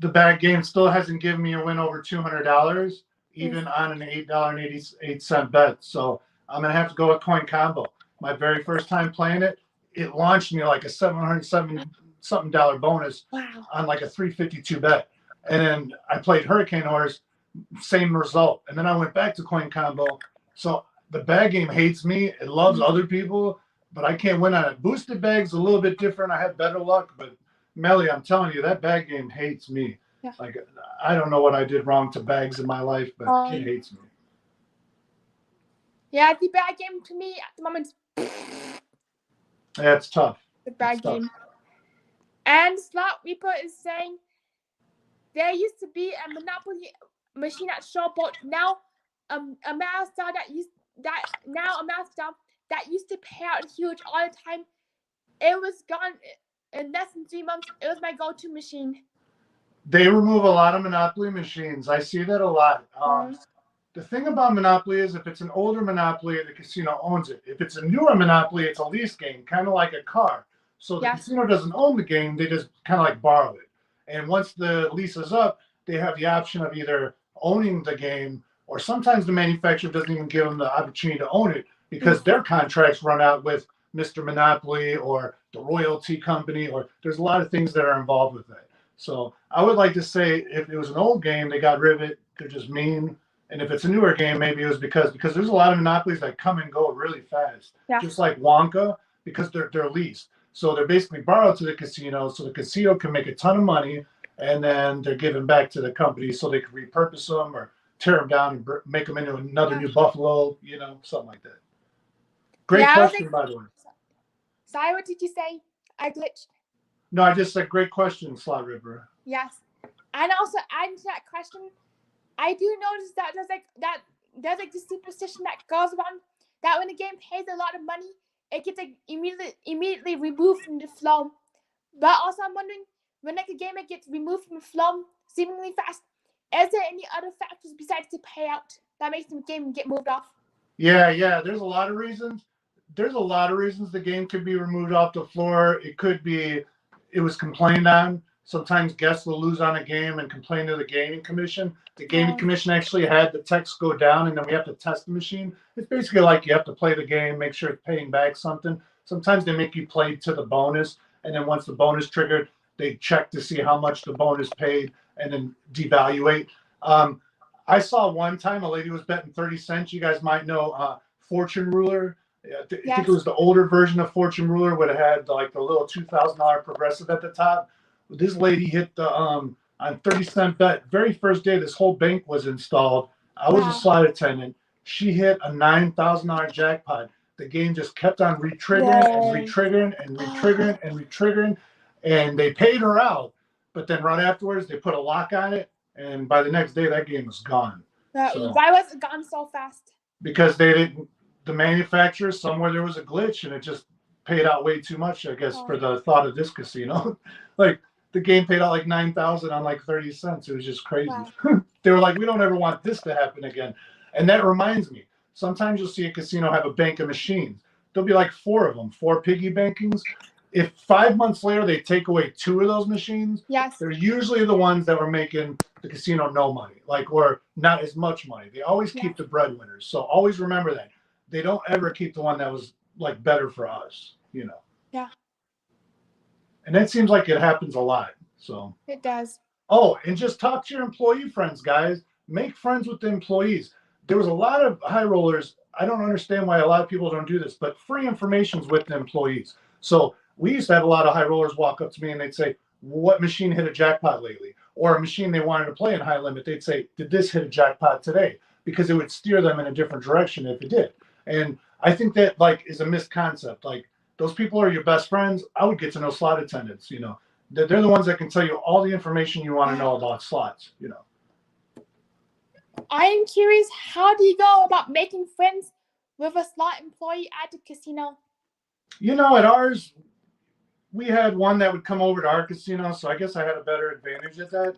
The bad game still hasn't given me a win over $200, even on an $8.88 bet. So I'm gonna have to go with coin combo. My very first time playing it, it launched me like a $707 bonus on like a 352 bet. And then I played Hurricane Horse, same result. And then I went back to coin combo. So the bag game hates me. It loves other people, but I can't win on it. Boosted bag's a little bit different. I have better luck, but Melly, I'm telling you, that bag game hates me. Yeah. Like, I don't know what I did wrong to bags in my life, but it hates me. Yeah, the bag game to me at the moment. Yeah, it's tough. The bag game. And Slot Reaper is saying there used to be a Monopoly machine at Showboat. Now, a master that used to pay out huge all the time. It was gone in less than 3 months. It was my go-to machine. They remove a lot of Monopoly machines. I see that a lot. The thing about Monopoly is if it's an older Monopoly, the casino owns it. If it's a newer Monopoly, it's a lease game, kind of like a car. So the casino doesn't own the game. They just kind of like borrow it. And once the lease is up, they have the option of either owning the game, or sometimes the manufacturer doesn't even give them the opportunity to own it because their contracts run out with Mr. Monopoly or the royalty company, or there's a lot of things that are involved with that. So I would like to say if it was an old game, they got rid of it. They're just mean. And if it's a newer game, maybe it was because there's a lot of Monopolies that come and go really fast, just like Wonka, because they're leased. So they're basically borrowed to the casino, so the casino can make a ton of money, and then they're given back to the company so they can repurpose them or tear them down and make them into another new Buffalo, something like that. Great question, by the way. Sorry, what did you say? I glitched. No, I just said great question, Slot Ripper. Yes. And also adding to that question, I do notice that there's this superstition that goes around that when a game pays a lot of money, it gets immediately removed from the flow. But also I'm wondering, when a game gets removed from the flow seemingly fast, is there any other factors besides the payout that makes the game get moved off? Yeah. There's a lot of reasons. There's a lot of reasons the game could be removed off the floor. It could be it was complained on. Sometimes guests will lose on a game and complain to the gaming commission. The gaming commission actually had the text go down, and then we have to test the machine. It's basically like you have to play the game, make sure it's paying back something. Sometimes they make you play to the bonus, and then once the bonus triggered, they check to see how much the bonus paid and then devaluate. I saw one time a lady was betting 30 cents. You guys might know Fortune Ruler. I think it was the older version of Fortune Ruler, would have had like the little $2,000 progressive at the top. This lady hit the on 30-cent bet. Very first day this whole bank was installed. I was a slot attendant. She hit a $9,000 jackpot. The game just kept on retriggering, and they paid her out. But then right afterwards, they put a lock on it, and by the next day, that game was gone. Why was it gone so fast? Because they the manufacturer, somewhere there was a glitch and it just paid out way too much, I guess, for the thought of this casino. Like the game paid out like 9,000 on like 30 cents. It was just crazy. Wow. They were like, we don't ever want this to happen again. And that reminds me, sometimes you'll see a casino have a bank of machines. There'll be like 4 of them, 4 piggy bankings. If 5 months later they take away 2 of those machines, they're usually the ones that were making the casino no money, like, or not as much money. They always keep the breadwinners. So always remember that. They don't ever keep the one that was like better for us, you know. Yeah. And that seems like it happens a lot. So it does. Oh, and just talk to your employee friends, guys. Make friends with the employees. There was a lot of high rollers. I don't understand why a lot of people don't do this, but free information's with the employees. So we used to have a lot of high rollers walk up to me and they'd say, what machine hit a jackpot lately? Or a machine they wanted to play in high limit, they'd say, did this hit a jackpot today? Because it would steer them in a different direction if it did. And I think that like is a misconcept. Like those people are your best friends. I would get to know slot attendants, you know. They're the ones that can tell you all the information you want to know about slots, you know. I am curious, how do you go about making friends with a slot employee at the casino? You know, at ours, we had one that would come over to our casino, so I guess I had a better advantage at that.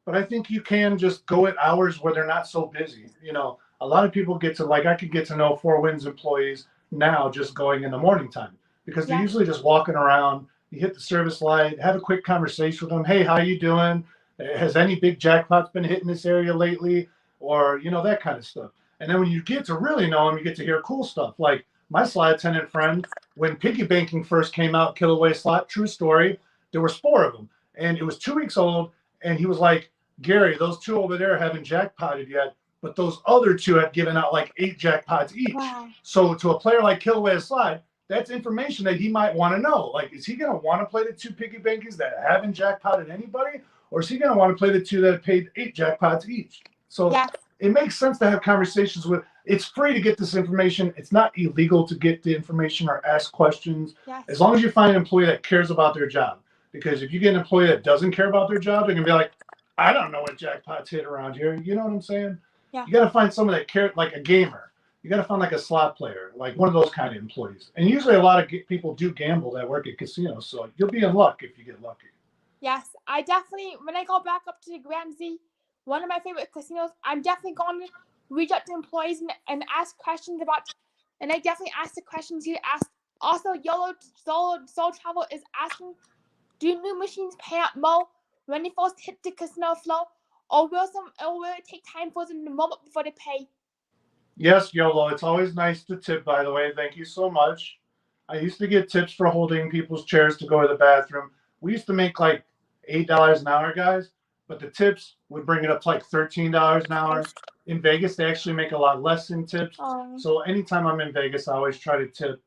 But I think you can just go at hours where they're not so busy. You know, a lot of people get to, like, I could get to know Four Winds employees now just going in the morning time because they're usually just walking around. You hit the service light, have a quick conversation with them. Hey, how you doing? Has any big jackpots been hitting this area lately? Or, you know, that kind of stuff. And then when you get to really know them, you get to hear cool stuff. Like my slot attendant friend, when piggy banking first came out, Kiloway slot, true story, there was 4 of them. And it was 2 weeks old. And he was like, Gary, those 2 over there haven't jackpotted yet, but those other 2 have given out like 8 jackpots each. Wow. So to a player like Kiloway slot, that's information that he might want to know. Like, is he going to want to play the 2 piggy bankings that haven't jackpotted anybody? Or is he going to want to play the 2 that have paid 8 jackpots each? So it makes sense to have conversations with. It's free to get this information. It's not illegal to get the information or ask questions. As long as you find an employee that cares about their job. Because if you get an employee that doesn't care about their job, they're going to be like, I don't know what jackpots hit around here. You know what I'm saying? Yeah. You got to find someone that cares, like a gamer. You got to find like a slot player, like one of those kind of employees. And usually a lot of people do gamble that work at casinos. So you'll be in luck if you get lucky. Yes, I definitely, when I go back up to the Grand Z, one of my favorite casinos, I'm definitely going to reach out to employees and ask questions about, and I definitely ask the questions you asked. Also, YOLO sotravel is asking, do new machines pay out more when they first hit the casino floor, or will it take time for them to warm up before they pay? Yes, YOLO. It's always nice to tip, by the way. Thank you so much. I used to get tips for holding people's chairs to go to the bathroom. We used to make like $8 an hour, guys, but the tips would bring it up to like $13 an hour. In Vegas, they actually make a lot less in tips. So anytime I'm in Vegas, I always try to tip.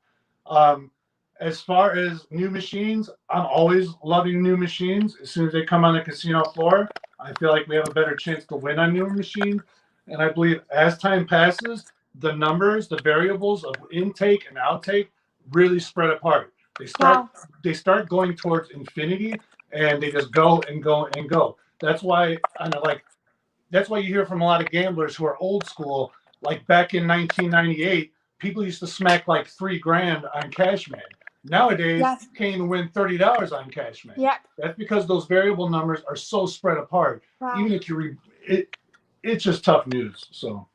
As far as new machines, I'm always loving new machines. As soon as they come on the casino floor, I feel like we have a better chance to win on newer machines. And I believe as time passes, the numbers, the variables of intake and outtake really spread apart. They start going towards infinity, and they just go and go and go. That's why that's why you hear from a lot of gamblers who are old school. Like back in 1998, people used to smack like $3,000 on Cashman. Nowadays, you can't even win $30 on Cashman. That's because those variable numbers are so spread apart. Even if you it's just tough news. So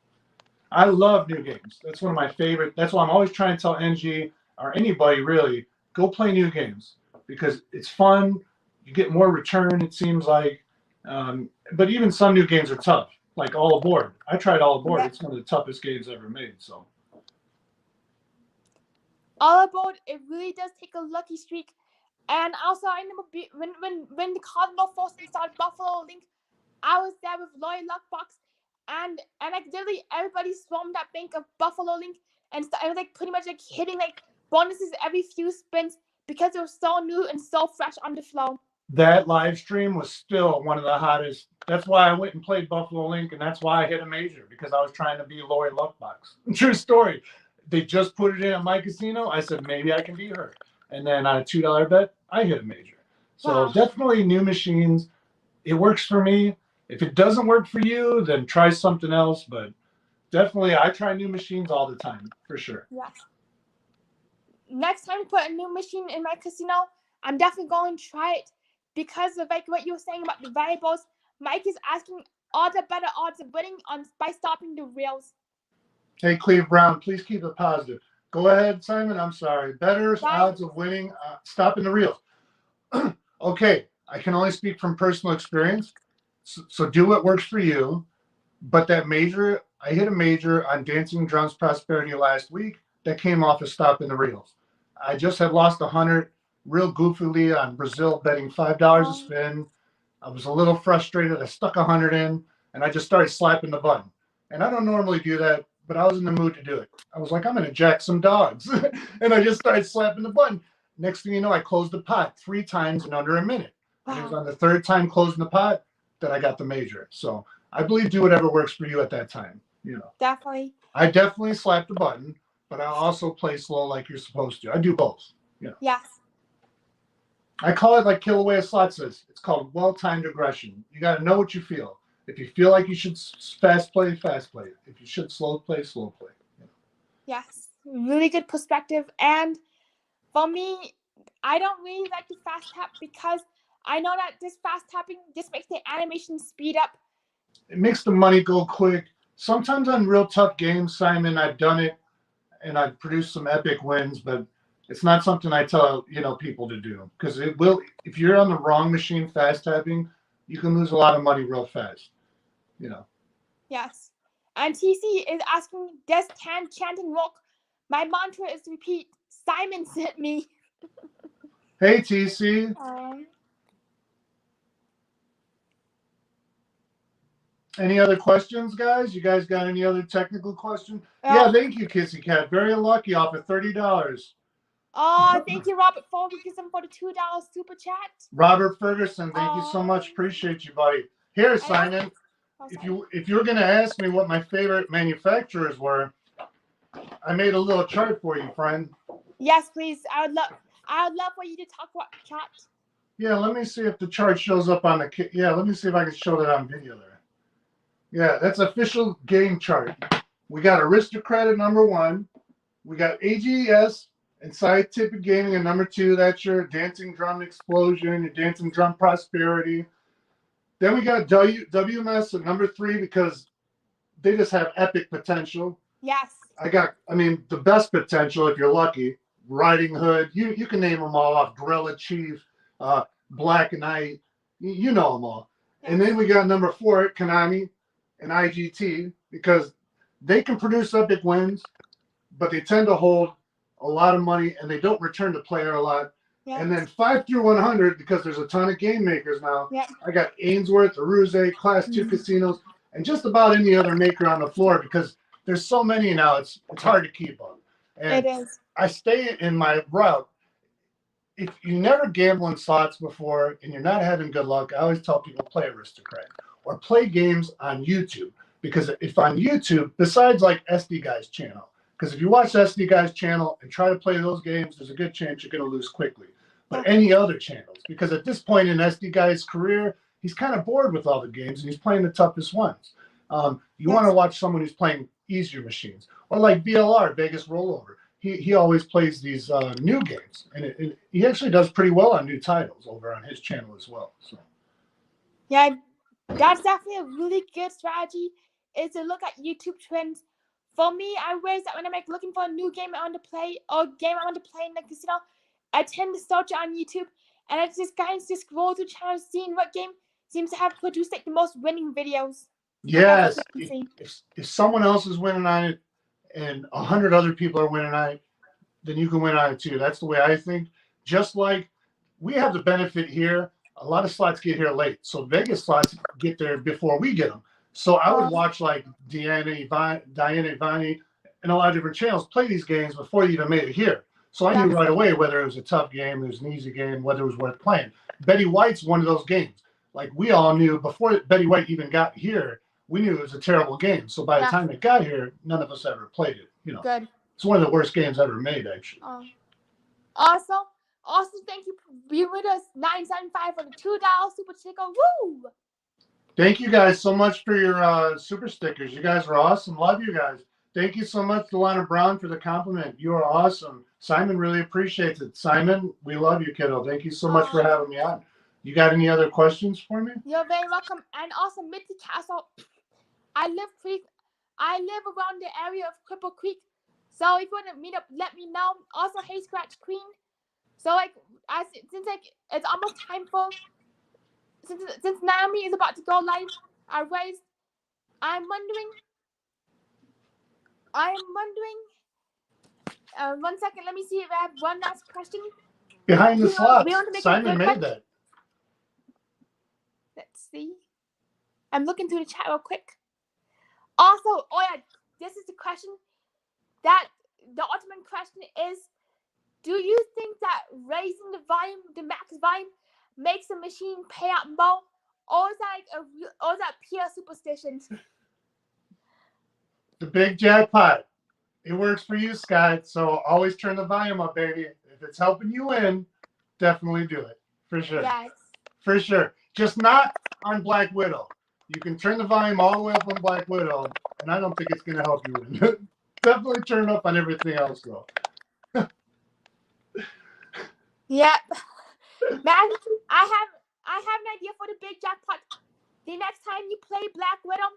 I love new games. That's one of my favorite. That's why I'm always trying to tell NG or anybody really, go play new games because it's fun. You get more return, it seems like. But even some new games are tough, like All Aboard. I tried All Aboard. It's one of the toughest games ever made. So All Aboard, it really does take a lucky streak. And also, I remember when the Cardinal first installed Buffalo Link, I was there with Loyal Luckbox, and like literally everybody swarmed that bank of Buffalo Link, and I was like pretty much like hitting like bonuses every few spins because it was so new and so fresh on the flow. That live stream was still one of the hottest. That's why I went and played Buffalo Link, and that's why I hit a major, because I was trying to be Lori Luckbox. True story. They just put it in at my casino. I said, maybe I can beat her. And then on a $2 bet, I hit a major. So definitely new machines. It works for me. If it doesn't work for you, then try something else. But definitely, I try new machines all the time, for sure. Yes. Next time I put a new machine in my casino, I'm definitely going to try it because of like what you were saying about the variables. Mike is asking all the better odds of winning on by stopping the reels. Hey, Cleve Brown, please keep it positive. Go ahead, Simon. I'm sorry. Better Right. odds of winning, stopping the reels. Okay, I can only speak from personal experience. So do what works for you. But that major, I hit a major on Dancing Drums Prosperity last week that came off of stopping the reels. I just had lost 100 real goofily on Brazil betting $5 a spin. I was a little frustrated. I stuck 100 in and I just started slapping the button. And I don't normally do that, but I was in the mood to do it. I was like, I'm going to jack some dogs. And I just started slapping the button. Next thing you know, I closed the pot 3 times in under a minute. And it was on the third time closing the pot that I got the major. So I believe do whatever works for you at that time. You know, Definitely. I definitely slap the button, but I also play slow like you're supposed to. I do both. You know. Yes. I call it like Kill Away a Slot says. It's called well-timed aggression. You got to know what you feel. If you feel like you should fast play, fast play. If you should slow play, slow play. You know. Yes. Really good perspective. And for me, I don't really like the fast tap because I know that this fast tapping just makes the animation speed up. It makes the money go quick. Sometimes on real tough games, Simon, I've done it and I've produced some epic wins, but it's not something I tell people to do because it will. If you're on the wrong machine fast tapping, you can lose a lot of money real fast. You know. Yes. And TC is asking, does chanting work? My mantra is to repeat, Simon sent me. Hey, TC. Any other questions, guys? You guys got any other technical questions? Yeah, thank you, Kissy Cat. Very lucky off of $30. Oh, thank you, Robert Ferguson, for the $2 super chat. Robert Ferguson, thank you so much. Appreciate you, buddy. Here, Simon, if you're going to ask me what my favorite manufacturers were, I made a little chart for you, friend. Yes, please. I would love for you to talk about chat. Yeah, let me see if the chart shows up on the. Yeah, let me see if I can show that on video there. Yeah, that's official game chart. We got Aristocrat at number 1. We got AGS and Scientific Gaming at number 2. That's your Dancing Drum Explosion, your Dancing Drum Prosperity. Then we got WMS at number 3 because they just have epic potential. Yes. The best potential if you're lucky. Riding Hood, you can name them all off. Gorilla Chief, Black Knight, you know them all. Yes. And then we got number 4, Konami and IGT, because they can produce epic wins, but they tend to hold a lot of money and they don't return to player a lot. Yes. And then 5 through 100, because there's a ton of game makers now. Yep. I got Ainsworth, Aruze, Class 2 Casinos, and just about any other maker on the floor because there's so many now, it's hard to keep up. And it is. I stay in my route. If you never gambled in slots before and you're not having good luck, I always tell people play Aristocrat or play games on YouTube. Because if on YouTube, besides like SD Guy's channel, because if you watch SD Guy's channel and try to play those games, there's a good chance you're going to lose quickly. But any other channels, because at this point in SD Guy's career, he's kind of bored with all the games and he's playing the toughest ones. You want to watch someone who's playing easier machines, or like VLR, Vegas Rollover. He always plays these new games, and he actually does pretty well on new titles over on his channel as well. So, yeah, that's definitely a really good strategy. Is to look at YouTube trends. For me, I realize that when I'm like looking for a new game I want to play or game I want to play in the casino, I tend to search it on YouTube, and I just scroll through channels, seeing what game seems to have produced like the most winning videos. Yes, if someone else is winning on it and 100 other people are winning on it, then you can win on it too. That's the way I think. Just like we have the benefit here, a lot of slots get here late. So Vegas slots get there before we get them. So I would watch like Diana Ivani and a lot of different channels play these games before you even made it here. So I knew right away whether it was a tough game, it was an easy game, whether it was worth playing. Betty White's one of those games. Like we all knew before Betty White even got here, we knew it was a terrible game. So by the time it got here, none of us ever played it. You know, good. It's one of the worst games ever made, actually. Also, thank you for being with us. 975 for the $2 super chico. Woo! Thank you guys so much for your super stickers. You guys are awesome. Love you guys. Thank you so much, Delana Brown, for the compliment. You are awesome. Simon really appreciates it. Simon, we love you, kiddo. Thank you so much for having me on. You got any other questions for me? You're very welcome. And also, Mitty Castle. I live around the area of Cripple Creek. So if you want to meet up, let me know. Also, Hey Scratch Queen. So since it's almost time for since Naomi is about to go live, I'm wondering. 1 second. Let me see if I have one last question. Behind the slots. Simon made that. Let's see. I'm looking through the chat real quick. Also, this is the question that the ultimate question is: do you think that raising the max volume, makes the machine pay out more, or is that pure superstition? The big jackpot. It works for you, Scott. So always turn the volume up, baby. If it's helping you win, definitely do it. For sure. Yes. For sure. Just not on Black Widow. You can turn the volume all the way up on Black Widow, and I don't think it's going to help you win. Definitely turn it up on everything else, though. Yep. Man, I have an idea for the big jackpot. The next time you play Black Widow,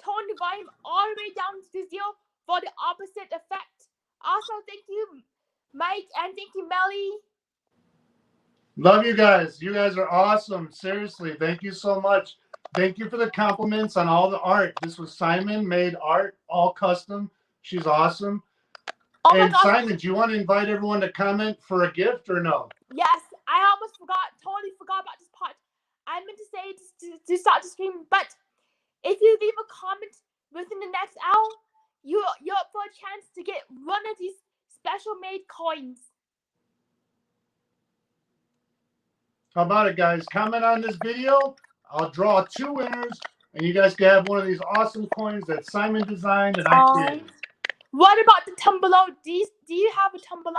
tone the volume all the way down to 0 for the opposite effect. Also, thank you, Mike, and thank you, Melly. Love you guys. You guys are awesome. Seriously, thank you so much. Thank you for the compliments on all the art. This was Simon made art, all custom. She's awesome. Oh and Simon, do you want to invite everyone to comment for a gift or no? Yes, I totally forgot about this part. I meant to say to start the stream, but if you leave a comment within the next hour, you're up for a chance to get one of these special made coins. How about it, guys? Comment on this video. I'll draw 2 winners, and you guys can have one of these awesome coins that Simon designed and I created. What about the tumbler? Do you have a tumbler?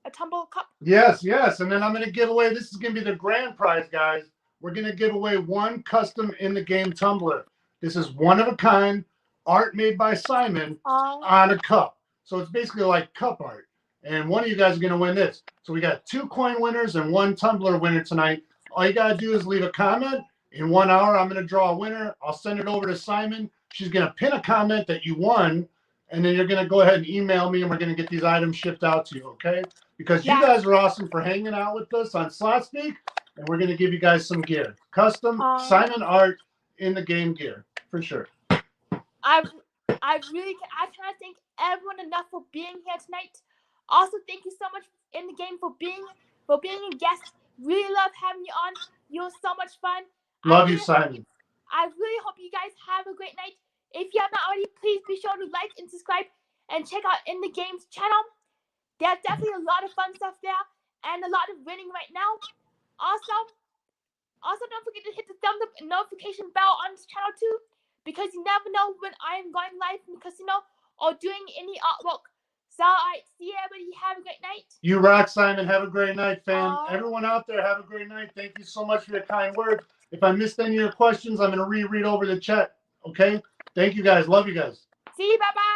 A tumble cup? Yes. And then I'm going to give away, this is going to be the grand prize, guys. We're going to give away 1 custom in the game tumbler. This is one of a kind art made by Simon on a cup. So it's basically like cup art. And one of you guys are going to win this. So we got 2 coin winners and 1 tumbler winner tonight. All you got to do is leave a comment. In 1 hour, I'm going to draw a winner. I'll send it over to Simon. She's going to pin a comment that you won. And then you're going to go ahead and email me, and we're going to get these items shipped out to you, okay? Because you guys are awesome for hanging out with us on SlotSpeak, and we're going to give you guys some gear. Custom Simon art in the game gear, for sure. I cannot thank everyone enough for being here tonight. Also, thank you so much in the game for being a guest. Really love having you on. You were so much fun. Love you, Simon. I really hope you guys have a great night. If you have not already, please be sure to like and subscribe and check out In the Game's channel. There's definitely a lot of fun stuff there and a lot of winning right now. Also, don't forget to hit the thumbs up and notification bell on this channel too, because you never know when I am going live in the casino or doing any artwork. So, see everybody. Have a great night. You rock, Simon. Have a great night, fam. Everyone out there, have a great night. Thank you so much for your kind words. If I missed any of your questions, I'm going to reread over the chat. Okay? Thank you, guys. Love you guys. See you. Bye-bye.